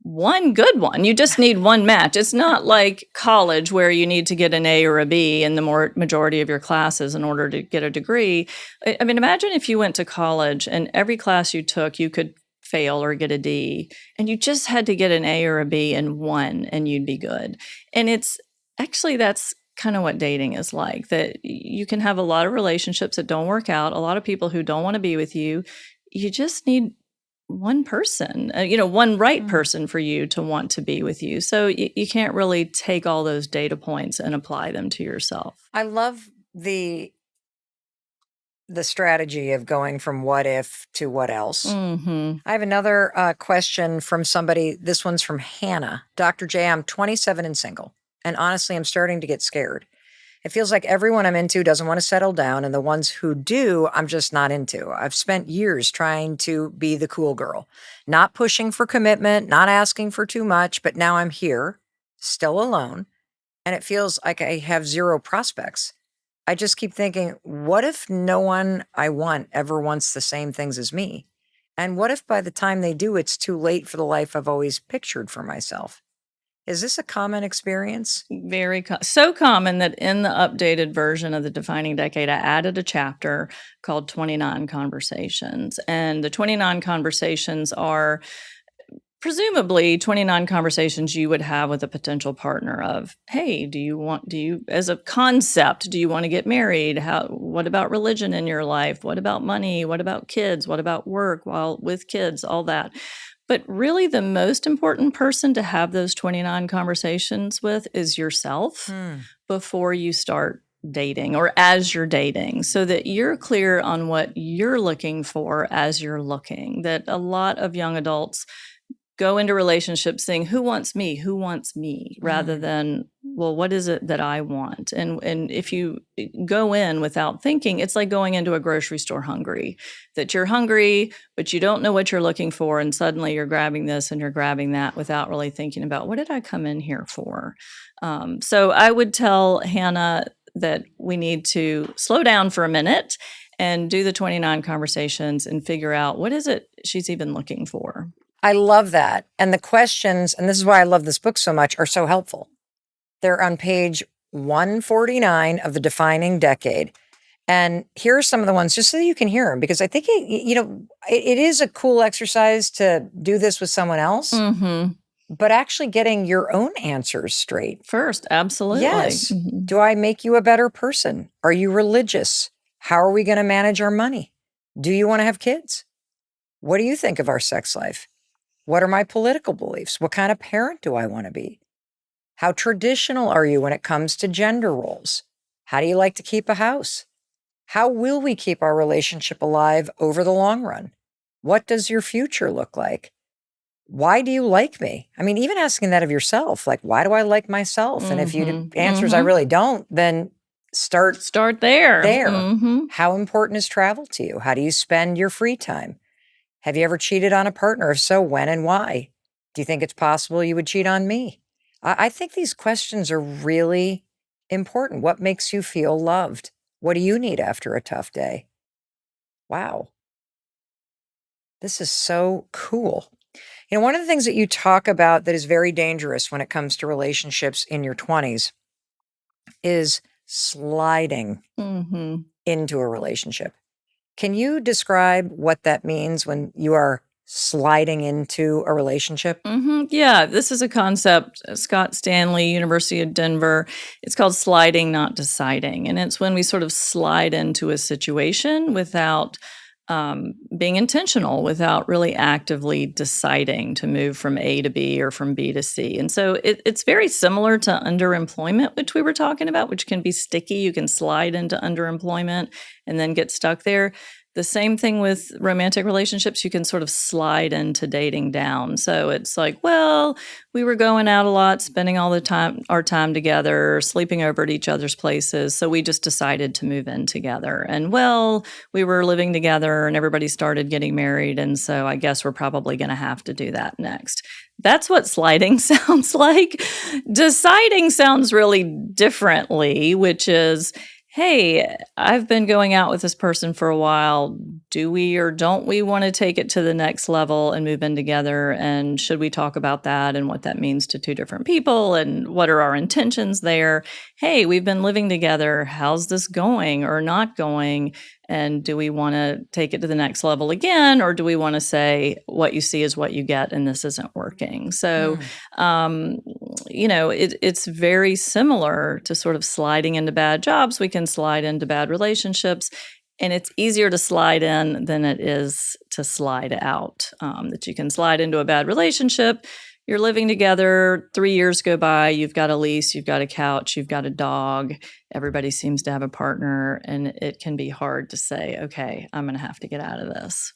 one good one. You just need one match. It's not like college where you need to get an A or a B in the majority of your classes in order to get a degree. I mean, imagine if you went to college and every class you took, you could fail or get a D, and you just had to get an A or a B in one and you'd be good. And that's kind of what dating is like, that you can have a lot of relationships that don't work out, a lot of people who don't want to be with you. You just need one person, one right person for you to want to be with you. So you can't really take all those data points and apply them to yourself. I love the strategy of going from what if to what else. I have another question from somebody. This one's from Hannah. Dr. J, I'm 27 and single. And honestly, I'm starting to get scared. It feels like everyone I'm into doesn't want to settle down, and the ones who do, I'm just not into. I've spent years trying to be the cool girl, not pushing for commitment, not asking for too much, but now I'm here, still alone, and it feels like I have zero prospects. I just keep thinking, what if no one I want ever wants the same things as me? And what if by the time they do, it's too late for the life I've always pictured for myself? Is this a common experience? So common that in the updated version of the Defining Decade, I added a chapter called 29 Conversations. And the 29 conversations are presumably 29 conversations you would have with a potential partner of, hey, as a concept, do you want to get married? What about religion in your life? What about money? What about kids? What about work while with kids? All that. But really, the most important person to have those 29 conversations with is yourself before you start dating or as you're dating, so that you're clear on what you're looking for as you're looking. That a lot of young adults go into relationships saying, who wants me, rather than, well, what is it that I want? And if you go in without thinking, it's like going into a grocery store hungry, that you're hungry, but you don't know what you're looking for. And suddenly you're grabbing this and you're grabbing that without really thinking about, what did I come in here for? So I would tell Hannah that we need to slow down for a minute and do the 29 conversations and figure out, what is it she's even looking for? I love that. And the questions, and this is why I love this book so much, are so helpful. They're on page 149 of the Defining Decade. And here are some of the ones, just so that you can hear them, because I think, it is a cool exercise to do this with someone else, but actually getting your own answers straight. First, absolutely. Yes. Do I make you a better person? Are you religious? How are we going to manage our money? Do you want to have kids? What do you think of our sex life? What are my political beliefs? What kind of parent do I want to be? How traditional are you when it comes to gender roles? How do you like to keep a house? How will we keep our relationship alive over the long run? What does your future look like? Why do you like me? I mean, even asking that of yourself, like, why do I like myself? And if you answers, I really don't, then start there. How important is travel to you? How do you spend your free time? Have you ever cheated on a partner? If so, when and why? Do you think it's possible you would cheat on me? I think these questions are really important. What makes you feel loved? What do you need after a tough day? Wow. This is so cool. One of the things that you talk about that is very dangerous when it comes to relationships in your 20s is sliding into a relationship. Can you describe what that means when you are sliding into a relationship? Yeah, this is a concept, Scott Stanley, University of Denver. It's called sliding, not deciding. And it's when we sort of slide into a situation without being intentional, without really actively deciding to move from A to B or from B to C. And so it's very similar to underemployment, which we were talking about, which can be sticky. You can slide into underemployment and then get stuck there. The same thing with romantic relationships. You can sort of slide into dating down. So it's like, well, we were going out a lot, spending all our time together, sleeping over at each other's places. So we just decided to move in together. And well, we were living together and everybody started getting married. And so I guess we're probably going to have to do that next. That's what sliding sounds like. Deciding sounds really differently, which is, hey, I've been going out with this person for a while. Do we or don't we want to take it to the next level and move in together? And should we talk about that and what that means to two different people? And what are our intentions there? Hey, we've been living together. How's this going or not going? And do we want to take it to the next level again? Or do we want to say, what you see is what you get and this isn't working? So, it's very similar to sort of sliding into bad jobs. We can slide into bad relationships. And it's easier to slide in than it is to slide out. That you can slide into a bad relationship. You're living together, 3 years go by, you've got a lease, you've got a couch, you've got a dog, everybody seems to have a partner, and it can be hard to say, okay, I'm going to have to get out of this.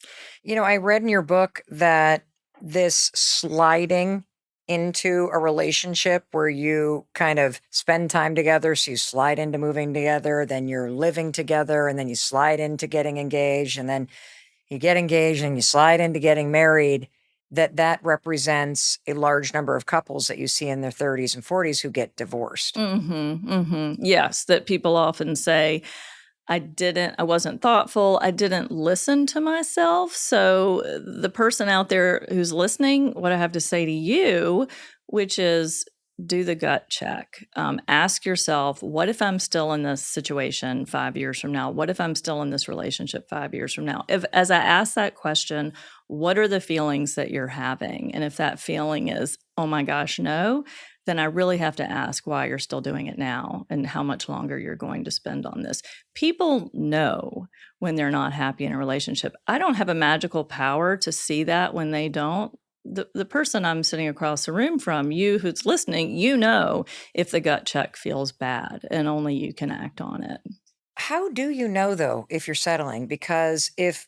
I read in your book that this sliding into a relationship where you kind of spend time together, so you slide into moving together, then you're living together, and then you slide into getting engaged, and then you get engaged and you slide into getting married, that represents a large number of couples that you see in their 30s and 40s who get divorced. Yes, that people often say, I wasn't thoughtful. I didn't listen to myself. So the person out there who's listening, what I have to say to you, which is do the gut check. Ask yourself, what if I'm still in this situation 5 years from now? What if I'm still in this relationship 5 years from now? As I ask that question, what are the feelings that you're having? And if that feeling is, oh my gosh, no, then I really have to ask why you're still doing it now and how much longer you're going to spend on this. People know when they're not happy in a relationship. I don't have a magical power to see that when they don't. the person I'm sitting across the room from, you who's listening, you know if the gut check feels bad, and only you can act on it. How do you know, though, if you're settling? Because if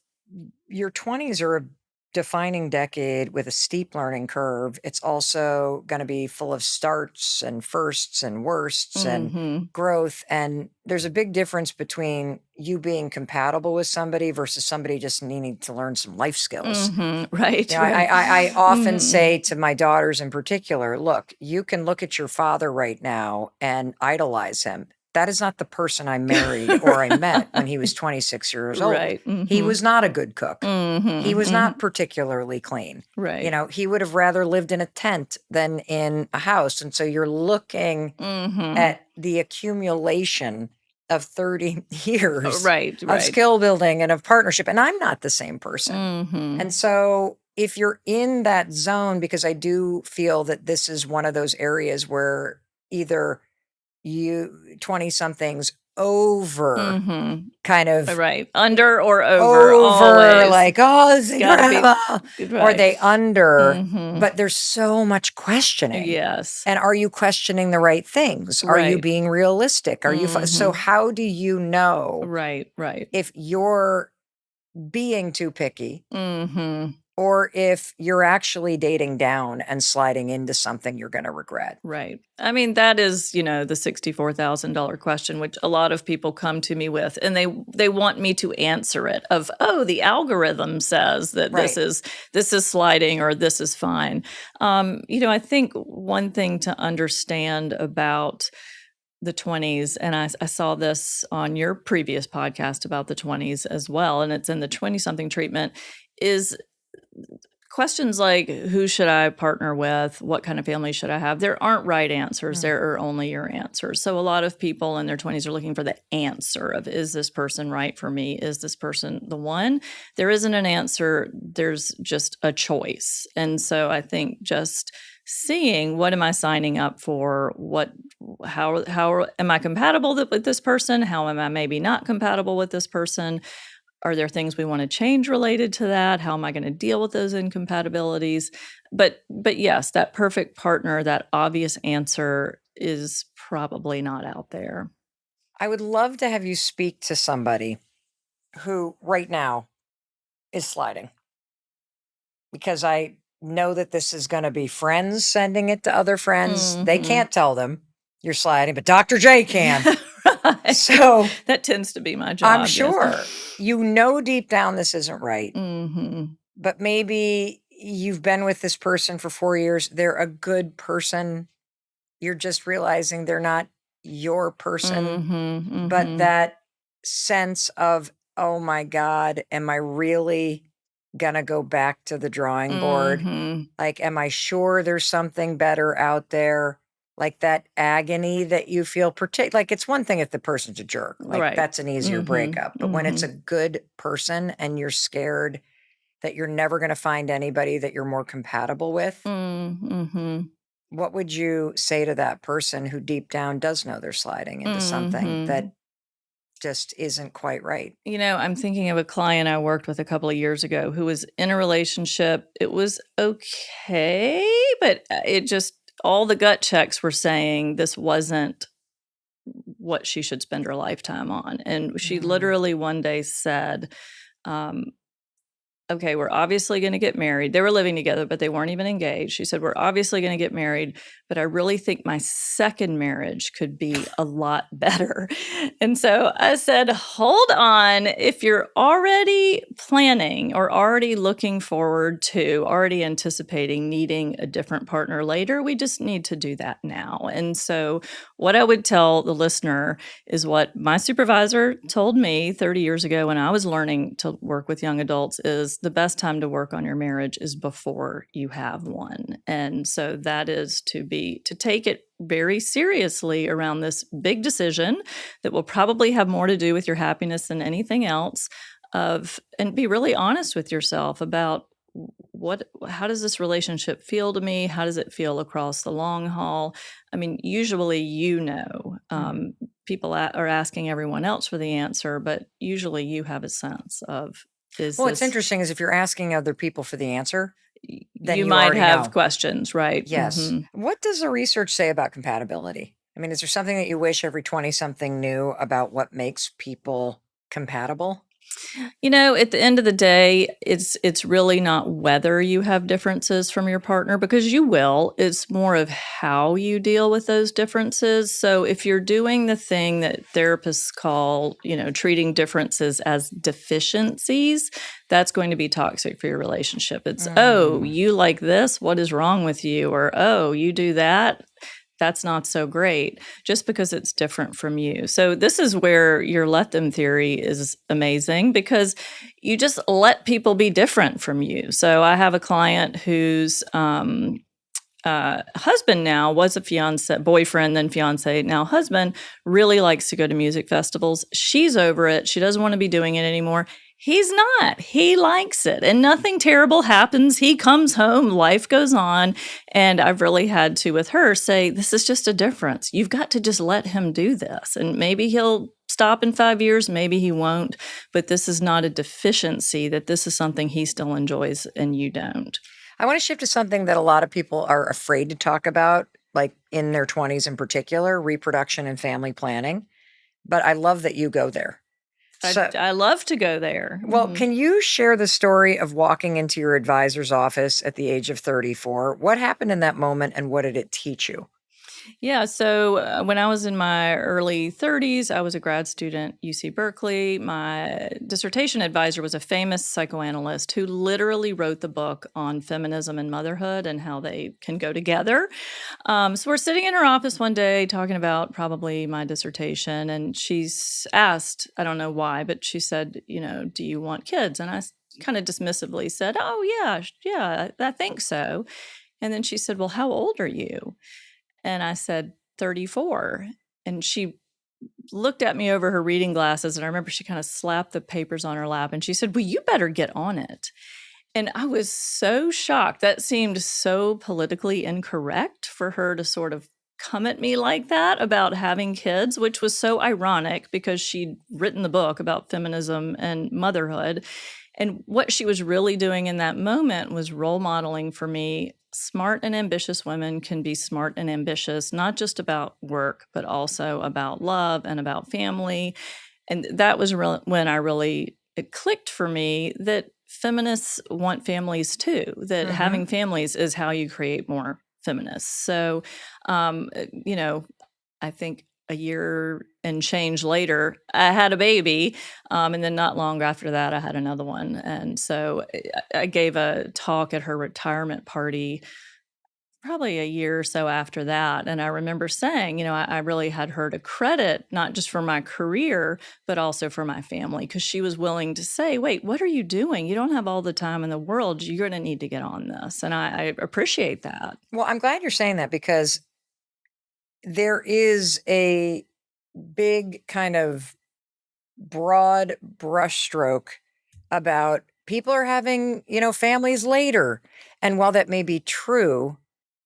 your 20s are a defining decade with a steep learning curve, it's also going to be full of starts and firsts and worsts and Mm-hmm. growth. And there's a big difference between you being compatible with somebody versus somebody just needing to learn some life skills. Mm-hmm. Right, You know, right. I often Mm-hmm. say to my daughters in particular, look, you can look at your father right now and idolize him. That is not the person I married or I met when he was 26 years old. Right. He Mm-hmm. was not a good cook. He Mm-hmm. was Mm-hmm. not particularly clean. You Right. know, he would have rather lived in a tent than in a house. And so you're looking Mm-hmm. at the accumulation of 30 years Right, of right. skill building and of partnership. And I'm not the same person. Mm-hmm. And so if you're in that zone, because I do feel that this is one of those areas where either you 20 somethings over Mm-hmm. kind of Right. Under or over, always. like, oh, this is Gotta be incredible. Or right. they under, Mm-hmm. but there's so much questioning. Yes. And are you questioning the right things? Are you Right. being realistic? Are you so Mm-hmm. how do you know Right, right. if you're being too picky Mm-hmm. or if you're actually dating down and sliding into something you're going to regret? Right. I mean, that is, the $64,000 question, which a lot of people come to me with, and they want me to answer it of, oh, the algorithm says that Right. this is sliding or this is fine. I think one thing to understand about the 20s, and I saw this on your previous podcast about the 20s as well, and it's in the 20-something treatment, is questions like, who should I partner with? What kind of family should I have? There aren't right answers. There are only your answers. So a lot of people in their 20s are looking for the answer of, is this person right for me? Is this person the one? There isn't an answer. There's just a choice. And so I think just seeing, what am I signing up for? How am I compatible with this person? How am I maybe not compatible with this person? Are there things we want to change related to that? How am I going to deal with those incompatibilities? But yes, that perfect partner, that obvious answer is probably not out there. I would love to have you speak to somebody who right now is sliding, because I know that this is going to be friends sending it to other friends. They can't tell them you're sliding, but Dr. J can. Right. So that tends to be my job. I'm yes. sure you know deep down this isn't right, Mm-hmm. but maybe you've been with this person for 4 years. They're a good person. You're just realizing they're not your person, Mm-hmm. but Mm-hmm. that sense of, oh my God, am I really gonna go back to the drawing board? Mm-hmm. Like, am I sure there's something better out there? Like that agony that you feel, like it's one thing if the person's a jerk, like Right. that's an easier Mm-hmm. breakup. But when it's a Mm-hmm. good person and you're scared that you're never going to find anybody that you're more compatible with, Mm-hmm. what would you say to that person who deep down does know they're sliding into something Mm-hmm. that just isn't quite right? I'm thinking of a client I worked with a couple of years ago who was in a relationship. It was okay, but it just, all the gut checks were saying this wasn't what she should spend her lifetime on. And she literally one day said, um, okay, we're obviously going to get married. They were living together, but they weren't even engaged. She said, we're obviously going to get married, but I really think my second marriage could be a lot better. And so I said, hold on. If you're already planning or already looking forward to, already anticipating needing a different partner later, we just need to do that now. And so what I would tell the listener is what my supervisor told me 30 years ago when I was learning to work with young adults is the best time to work on your marriage is before you have one. And so that is to take it very seriously around this big decision that will probably have more to do with your happiness than anything else, and be really honest with yourself about how does this relationship feel to me? How does it feel across the long haul? I mean, usually, people are asking everyone else for the answer, but usually you have a sense of, What's interesting is if you're asking other people for the answer, then You you might already have know. questions, right? Yes. Hmm. What does the research say about compatibility? I mean, is there something that you wish every 20 something knew about what makes people compatible? At the end of the day, it's really not whether you have differences from your partner, because you will. It's more of how you deal with those differences. So if you're doing the thing that therapists call, treating differences as deficiencies, that's going to be toxic for your relationship. It's, oh, Mm. you like this? What is wrong with you? Or, oh, you do that? That's not so great, just because it's different from you. So this is where your let them theory is amazing, because you just let people be different from you. So I have a client whose husband now was a boyfriend, then fiance, now husband, really likes to go to music festivals. She's over it. She doesn't want to be doing it anymore. He's not. He likes it, and nothing terrible happens. He comes home, life goes on. And I've really had to, with her, say, this is just a difference. You've got to just let him do this. And maybe he'll stop in 5 years, maybe he won't. But this is not a deficiency, that this is something he still enjoys and you don't. I want to shift to something that a lot of people are afraid to talk about, like in their 20s in particular, reproduction and family planning. But I love that you go there. So, I love to go there. well, Mhm. can you share the story of walking into your advisor's office at the age of 34? What happened in that moment and what did it teach you? Yeah, so when I was in my early 30s, I was a grad student at UC Berkeley. My dissertation advisor was a famous psychoanalyst who literally wrote the book on feminism and motherhood and how they can go together. So we're sitting in her office one day talking about probably my dissertation, and she's asked, I don't know why, but she said, do you want kids? And I kind of dismissively said, oh, yeah, yeah, I think so. And then she said, well, how old are you? And I said, 34. And she looked at me over her reading glasses. And I remember she kind of slapped the papers on her lap and she said, well, you better get on it. And I was so shocked. That seemed so politically incorrect for her to sort of come at me like that about having kids, which was so ironic because she'd written the book about feminism and motherhood. And what she was really doing in that moment was role modeling for me. Smart and ambitious women can be smart and ambitious, not just about work, but also about love and about family. And that was when I really, it clicked for me that feminists want families too, that Mm-hmm. having families is how you create more feminists. So, um, you know, I think a year and change later, I had a baby. And then not long after that, I had another one. And so I gave a talk at her retirement party probably a year or so after that. And I remember saying, I really had her to credit, not just for my career, but also for my family, because she was willing to say, wait, what are you doing? You don't have all the time in the world. You're going to need to get on this. And I appreciate that. Well, I'm glad you're saying that because there is a big kind of broad brushstroke about people are having, families later. And while that may be true,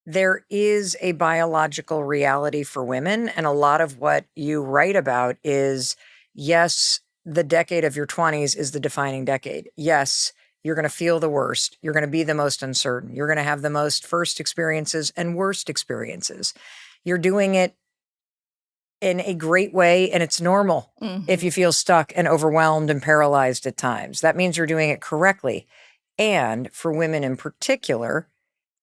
there is a biological reality for women. And a lot of what you write about is yes, the decade of your 20s is the defining decade. Yes, you're going to feel the worst. You're going to be the most uncertain. You're going to have the most first experiences and worst experiences. You're doing it in a great way, and it's normal if Hmm. you feel stuck and overwhelmed and paralyzed at times. That means you're doing it correctly. And for women in particular,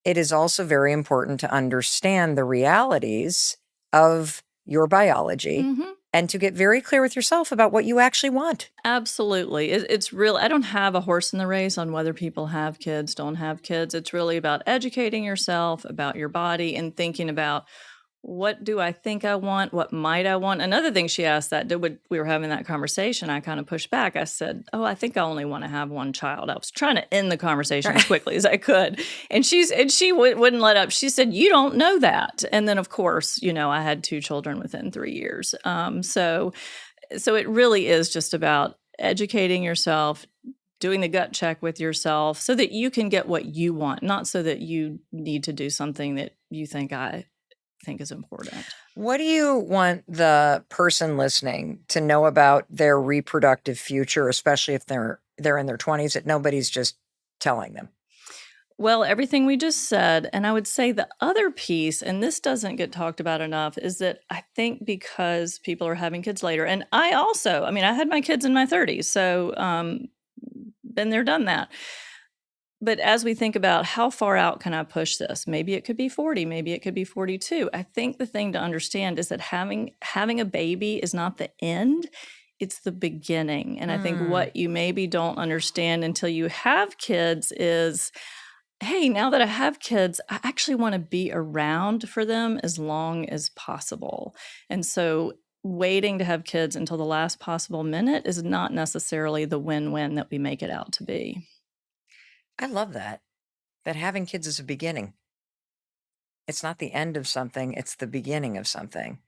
it is also very important to understand the realities of your biology Hmm. and to get very clear with yourself about what you actually want. Absolutely. It's real. I don't have a horse in the race on whether people have kids, don't have kids. It's really about educating yourself about your body and thinking about, what do I think I want? What might I want? Another thing she asked that when we were having that conversation, I kind of pushed back. I said, oh, I think I only want to have one child. I was trying to end the conversation as quickly as I could. And she wouldn't let up. She said, you don't know that. And then, of course, I had 2 children within 3 years. So it really is just about educating yourself, doing the gut check with yourself so that you can get what you want, not so that you need to do something that you think I think is important. What do you want the person listening to know about their reproductive future, especially if they're in their 20s that nobody's just telling them? Well, everything we just said. And I would say the other piece, and this doesn't get talked about enough, is that I think because people are having kids later, and I also, I mean, I had my kids in my 30s, so been there, done that. But as we think about how far out can I push this? Maybe it could be 40, maybe it could be 42. I think the thing to understand is that having a baby is not the end, it's the beginning. And I think what you maybe don't understand until you have kids is, hey, now that I have kids, I actually want to be around for them as long as possible. And so waiting to have kids until the last possible minute is not necessarily the win-win that we make it out to be. I love that. That having kids is a beginning. It's not the end of something, it's the beginning of something.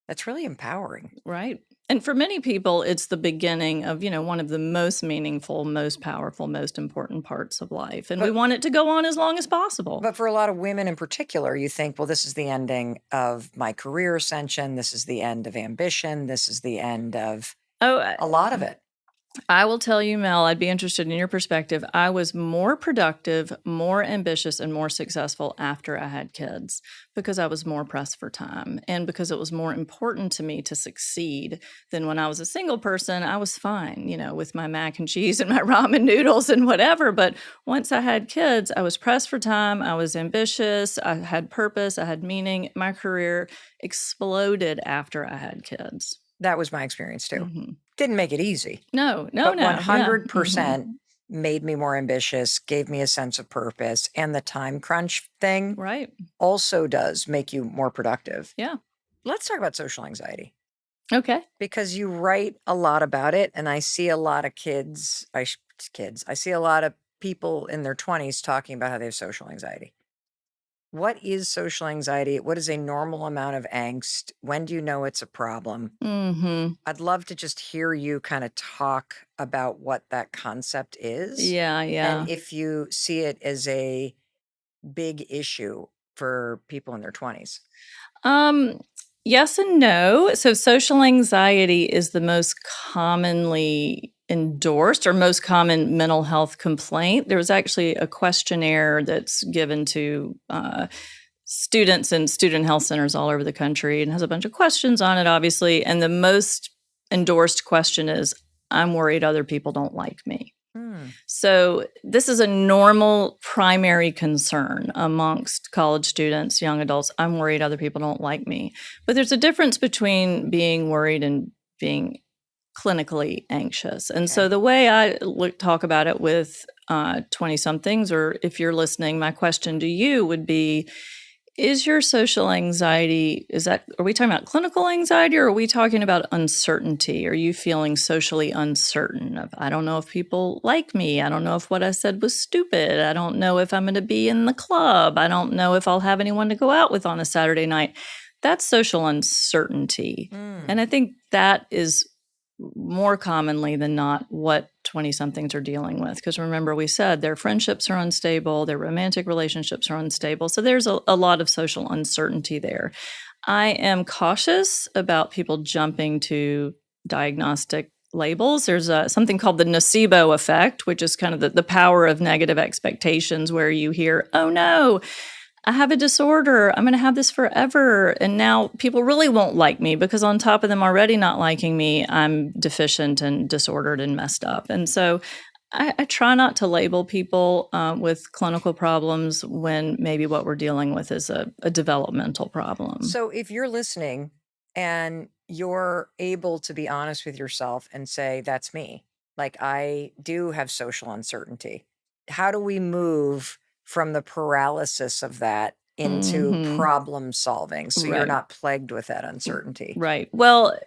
That's really empowering. Right. And for many people, it's the beginning of, one of the most meaningful, most powerful, most important parts of life. And we But- want it to go on as long as possible. But for a lot of women in particular, you think, well, this is the ending of my career ascension. This is the end of ambition. This is the end of a lot of it. I will tell you, Mel, I'd be interested in your perspective. I was more productive, more ambitious, and more successful after I had kids because I was more pressed for time and because it was more important to me to succeed than when I was a single person. I was fine, with my mac and cheese and my ramen noodles and whatever. But once I had kids, I was pressed for time. I was ambitious. I had purpose. I had meaning. My career exploded after I had kids. That was my experience too. Mhm. Didn't make it easy. No. But Yeah. 100% Mhm. made me more ambitious, gave me a sense of purpose. And the time crunch thing Right. also does make you more productive. Yeah. Let's talk about social anxiety Okay. because you write a lot about it. And I see a lot of I see a lot of people in their 20s talking about how they have social anxiety. What is social anxiety? What is a normal amount of angst? When do you know it's a problem? Mm-hmm. I'd love to just hear you kind of talk about what that concept is. Yeah. And if you see it as a big issue for people in their 20s. Yes and no. So social anxiety is the most commonly endorsed or most common mental health complaint. There's actually a questionnaire that's given to students in student health centers all over the country and has a bunch of questions on it, obviously. And the most endorsed question is, I'm worried other people don't like me. So this is a normal primary concern amongst college students, young adults. I'm worried other people don't like me. But there's a difference between being worried and being clinically anxious. And so the way I talk about it with 20-somethings, or if you're listening, my question to you would be, is your social anxiety, are we talking about clinical anxiety or are we talking about uncertainty? Are you feeling socially uncertain of, I don't know if people like me. I don't know if what I said was stupid. I don't know if I'm going to be in the club. I don't know if I'll have anyone to go out with on a Saturday night. That's social uncertainty. And I think that is more commonly than not what 20-somethings are dealing with. Because remember, we said their friendships are unstable, their romantic relationships are unstable. So there's a lot of social uncertainty there. I am cautious about people jumping to diagnostic labels. There's something called the nocebo effect, which is kind of the power of negative expectations, where you hear, oh no, I have a disorder. I'm going to have this forever. And now people really won't like me because on top of them already not liking me, I'm deficient and disordered and messed up. And so I try not to label people with clinical problems when maybe what we're dealing with is a developmental problem. So if you're listening and you're able to be honest with yourself and say, that's me, like I do have social uncertainty, how do we move from the paralysis of that into problem solving so you're not plagued with that uncertainty? Right. Well,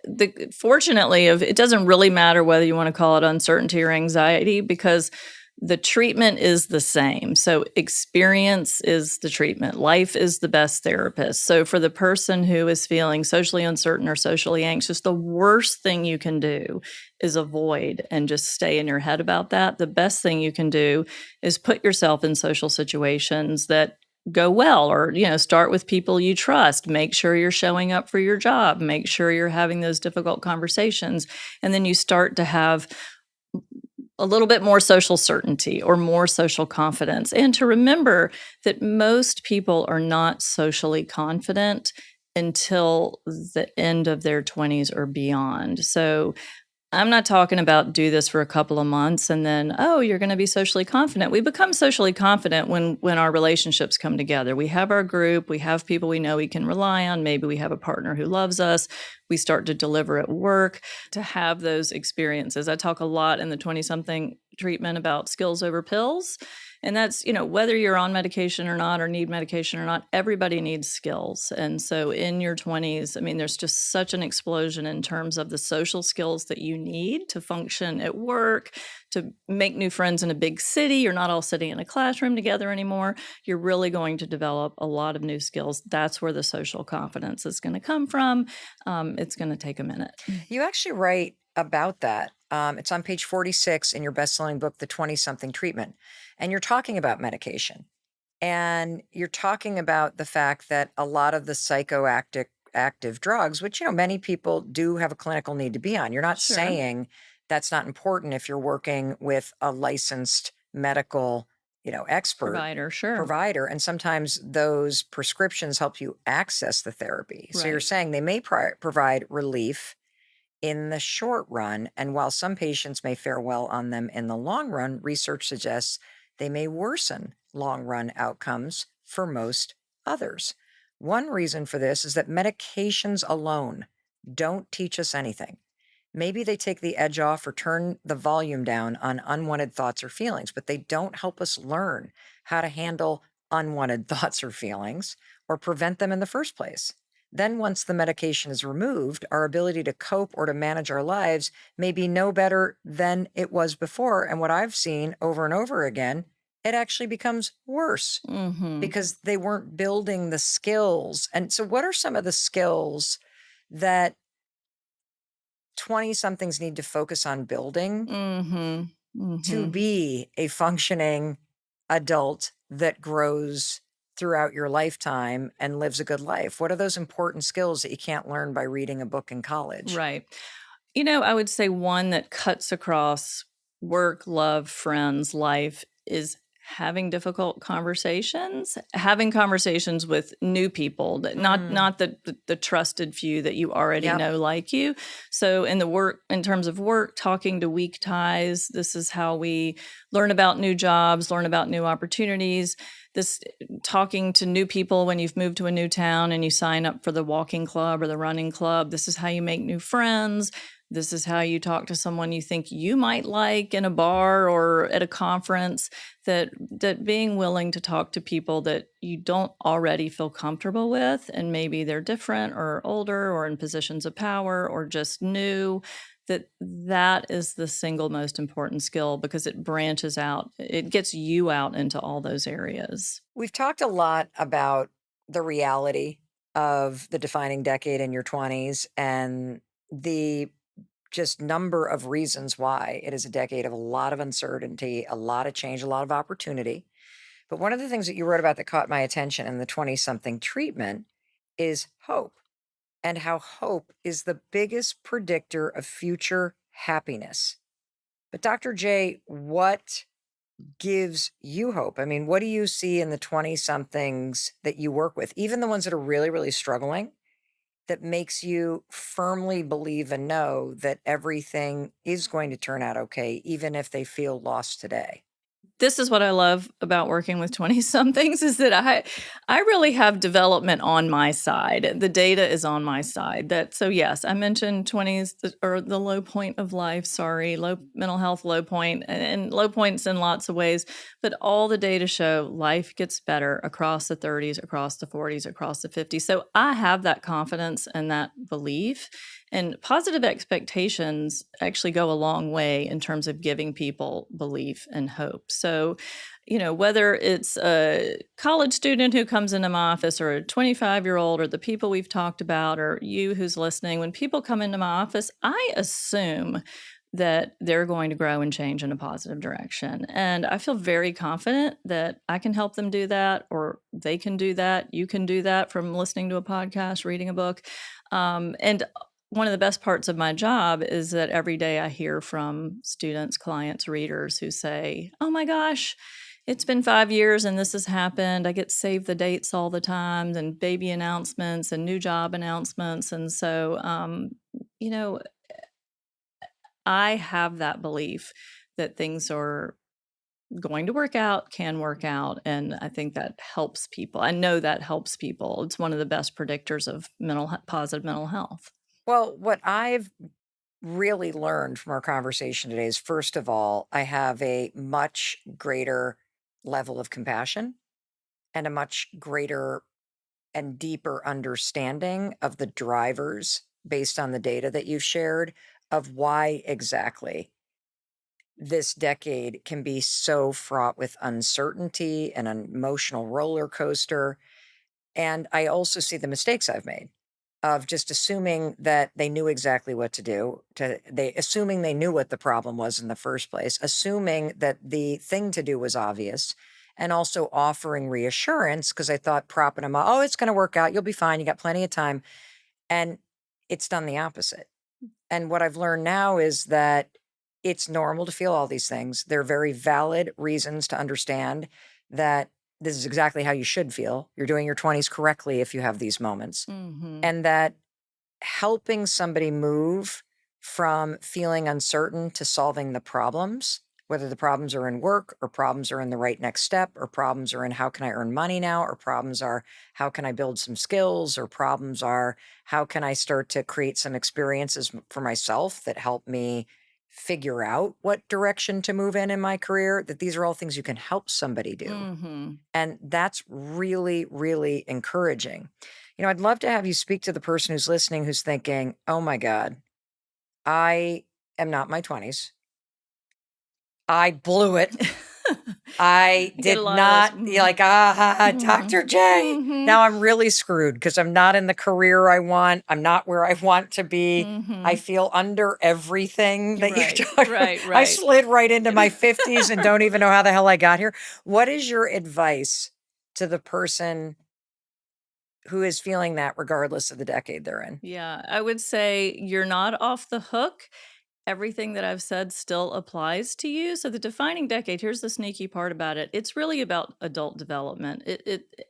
fortunately, it doesn't really matter whether you want to call it uncertainty or anxiety because the treatment is the same. So experience is the treatment. Life is the best therapist. So for the person who is feeling socially uncertain or socially anxious, the worst thing you can do is avoid and just stay in your head about that. The best thing you can do is put yourself in social situations that go well, or start with people you trust. Make sure you're showing up for your job. Make sure you're having those difficult conversations, and then you start to have a little bit more social certainty or more social confidence. And to remember that most people are not socially confident until the end of their 20s or beyond. So I'm not talking about do this for a couple of months and then, oh, you're going to be socially confident. We become socially confident when our relationships come together. We have our group, we have people we know we can rely on, maybe we have a partner who loves us. We start to deliver at work, to have those experiences. I talk a lot in the 20 something treatment about skills over pills. And that's, whether you're on medication or not, or need medication or not, everybody needs skills. And so in your 20s, I mean, there's just such an explosion in terms of the social skills that you need to function at work, to make new friends in a big city. You're not all sitting in a classroom together anymore. You're really going to develop a lot of new skills. That's where the social confidence is going to come from. It's going to take a minute. You actually write about that. It's on page 46 in your best-selling book, The 20-Something Treatment. And you're talking about medication. And you're talking about the fact that a lot of the psychoactive active drugs, which, many people do have a clinical need to be on. You're not Sure. saying that's not important if you're working with a licensed medical, expert Provider, and sometimes those prescriptions help you access the therapy. So you're Right. saying they may provide relief in the short run, and while some patients may fare well on them in the long run, research suggests they may worsen long run outcomes for most others. One reason for this is that medications alone don't teach us anything. Maybe they take the edge off or turn the volume down on unwanted thoughts or feelings, but they don't help us learn how to handle unwanted thoughts or feelings or prevent them in the first place. Then, once the medication is removed, our ability to cope or to manage our lives may be no better than it was before. And what I've seen over and over again, it actually becomes worse because they weren't building the skills. And so, what are some of the skills that 20 somethings need to focus on building to be a functioning adult that grows throughout your lifetime and lives a good life? What are those important skills that you can't learn by reading a book in college? Right. I would say one that cuts across work, love, friends, life is having difficult conversations, having conversations with new people, that not the trusted few that you already Yep. know like you. So in terms of work, talking to weak ties, this is how we learn about new jobs, learn about new opportunities. This talking to new people when you've moved to a new town and you sign up for the walking club or the running club. This is how you make new friends. This is how you talk to someone you think you might like in a bar or at a conference, that being willing to talk to people that you don't already feel comfortable with, and maybe they're different or older or in positions of power or just new, that is the single most important skill because it branches out. It gets you out into all those areas. We've talked a lot about the reality of the defining decade in your 20s and the just number of reasons why it is a decade of a lot of uncertainty, a lot of change, a lot of opportunity. But one of the things that you wrote about that caught my attention in the 20 something treatment is hope, and how hope is the biggest predictor of future happiness. But Dr. J, what gives you hope? I mean, what do you see in the 20 somethings that you work with, even the ones that are really, really struggling, that makes you firmly believe and know that everything is going to turn out okay, even if they feel lost today? This is what I love about working with 20 somethings is that I really have development on my side. The data is on my side. So yes, I mentioned 20s or the low point of life, low mental health low point, and low points in lots of ways, but all the data show life gets better across the 30s, across the 40s, across the 50s. So I have that confidence and that belief. And positive expectations actually go a long way in terms of giving people belief and hope. So, whether it's a college student who comes into my office or a 25-year-old or the people we've talked about or you who's listening, when people come into my office, I assume that they're going to grow and change in a positive direction. And I feel very confident that I can help them do that, or they can do that. You can do that from listening to a podcast, reading a book. And one of the best parts of my job is that every day I hear from students, clients, readers who say, oh my gosh, it's been 5 years and this has happened. I get save the dates all the time and baby announcements and new job announcements. And so, you know, I have that belief that things are going to work out, can work out. And I think that helps people. I know that helps people. It's one of the best predictors of positive mental health. Well, what I've really learned from our conversation today is, first of all, I have a much greater level of compassion and a much greater and deeper understanding of the drivers based on the data that you've shared of why exactly this decade can be so fraught with uncertainty and an emotional roller coaster. And I also see the mistakes I've made of just assuming that they knew exactly what to do, assuming they knew what the problem was in the first place, assuming that the thing to do was obvious, and also offering reassurance because I thought propping them up, oh, it's going to work out, you'll be fine, you got plenty of time. And it's done the opposite. And what I've learned now is that it's normal to feel all these things. They're very valid reasons to understand that this is exactly how you should feel. You're doing your 20s correctly if you have these moments. Mm-hmm. And that helping somebody move from feeling uncertain to solving the problems, whether the problems are in work or problems are in the right next step or problems are in how can I earn money now or problems are how can I build some skills or problems are how can I start to create some experiences for myself that help me figure out what direction to move in my career, that these are all things you can help somebody do. Mm-hmm. And that's really, really encouraging. I'd love to have you speak to the person who's listening who's thinking, oh my God, I am not my 20s. I blew it. I get a did lot of those. not, you're like, Dr. J. Mm-hmm. Now I'm really screwed because I'm not in the career I want. I'm not where I want to be. Mm-hmm. I feel under everything that Right, you talked right, about. I right. slid right into my 50s and don't even know how the hell I got here. What is your advice to the person who is feeling that regardless of the decade they're in? Yeah, I would say you're not off the hook. Everything that I've said still applies to you. So the defining decade, here's the sneaky part about it. It's really about adult development.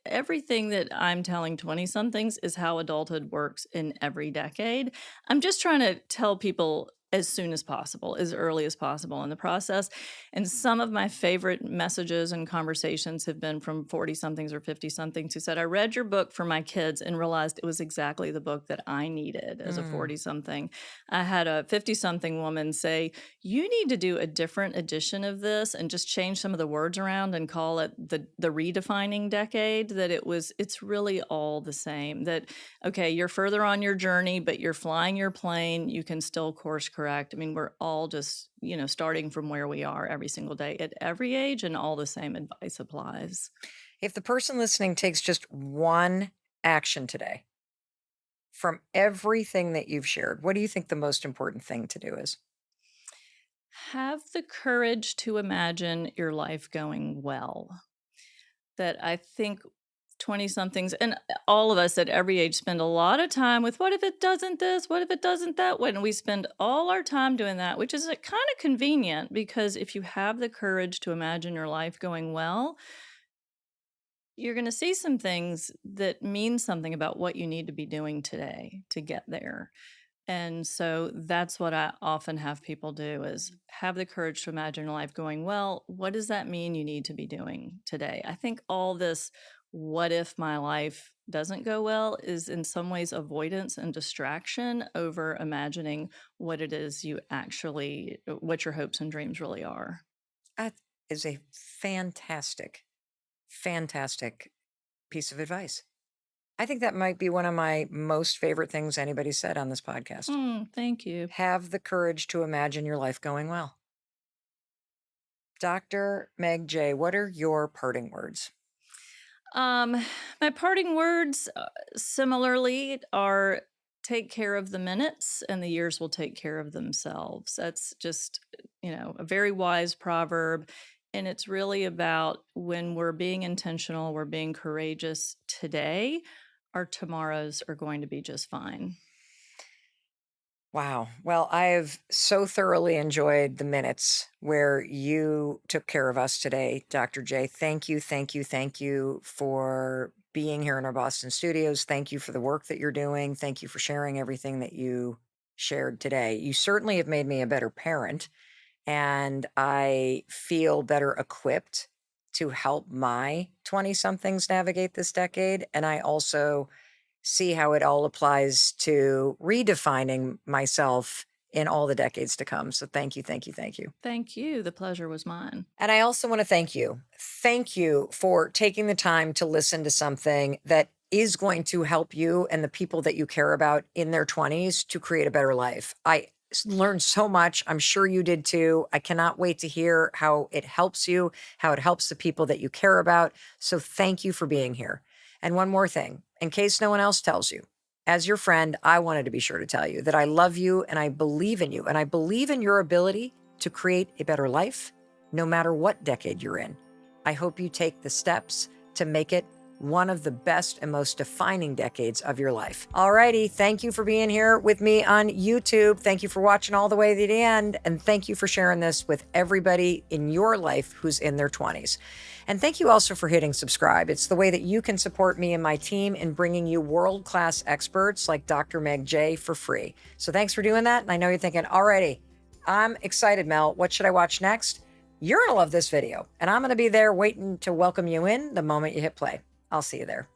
Everything that I'm telling 20 somethings is how adulthood works in every decade. I'm just trying to tell people as soon as possible, as early as possible in the process. And some of my favorite messages and conversations have been from 40 somethings or 50 somethings who said, I read your book for my kids and realized it was exactly the book that I needed as a 40 something. I had a 50 something woman say, you need to do a different edition of this and just change some of the words around and call it the redefining decade, that it's really all the same. That, okay, you're further on your journey, but you're flying your plane. You can still course correct. I mean, we're all just, starting from where we are every single day at every age, and all the same advice applies. If the person listening takes just one action today from everything that you've shared, what do you think the most important thing to do is? Have the courage to imagine your life going well. That I think 20 somethings and all of us at every age spend a lot of time with what if it doesn't this, what if it doesn't that, when we spend all our time doing that, which is kind of convenient, because if you have the courage to imagine your life going well, you're going to see some things that mean something about what you need to be doing today to get there. And so that's what I often have people do, is have the courage to imagine your life going well. What does that mean you need to be doing today? I think all this, what if my life doesn't go well, is in some ways avoidance and distraction over imagining what it is what your hopes and dreams really are. That is a fantastic, fantastic piece of advice. I think that might be one of my most favorite things anybody said on this podcast. Thank you. Have the courage to imagine your life going well. Dr. Meg Jay, what are your parting words? My parting words, similarly, are take care of the minutes and the years will take care of themselves. That's just, a very wise proverb. And it's really about, when we're being intentional, we're being courageous today, our tomorrows are going to be just fine. Wow. Well, I have so thoroughly enjoyed the minutes where you took care of us today, Dr. J. Thank you, thank you, thank you for being here in our Boston studios. Thank you for the work that you're doing. Thank you for sharing everything that you shared today. You certainly have made me a better parent, and I feel better equipped to help my 20 somethings navigate this decade. And I also see how it all applies to redefining myself in all the decades to come. So thank you, thank you, thank you. Thank you. The pleasure was mine. And I also want to thank you. Thank you for taking the time to listen to something that is going to help you and the people that you care about in their 20s to create a better life. Learned so much. I'm sure you did too. I cannot wait to hear how it helps you, how it helps the people that you care about. So thank you for being here. And one more thing, in case no one else tells you, as your friend, I wanted to be sure to tell you that I love you and I believe in you and I believe in your ability to create a better life no matter what decade you're in. I hope you take the steps to make it one of the best and most defining decades of your life. Alrighty, thank you for being here with me on YouTube. Thank you for watching all the way to the end. And thank you for sharing this with everybody in your life who's in their 20s. And thank you also for hitting subscribe. It's the way that you can support me and my team in bringing you world-class experts like Dr. Meg Jay for free. So thanks for doing that. And I know you're thinking, alrighty, I'm excited, Mel. What should I watch next? You're going to love this video, and I'm going to be there waiting to welcome you in the moment you hit play. I'll see you there.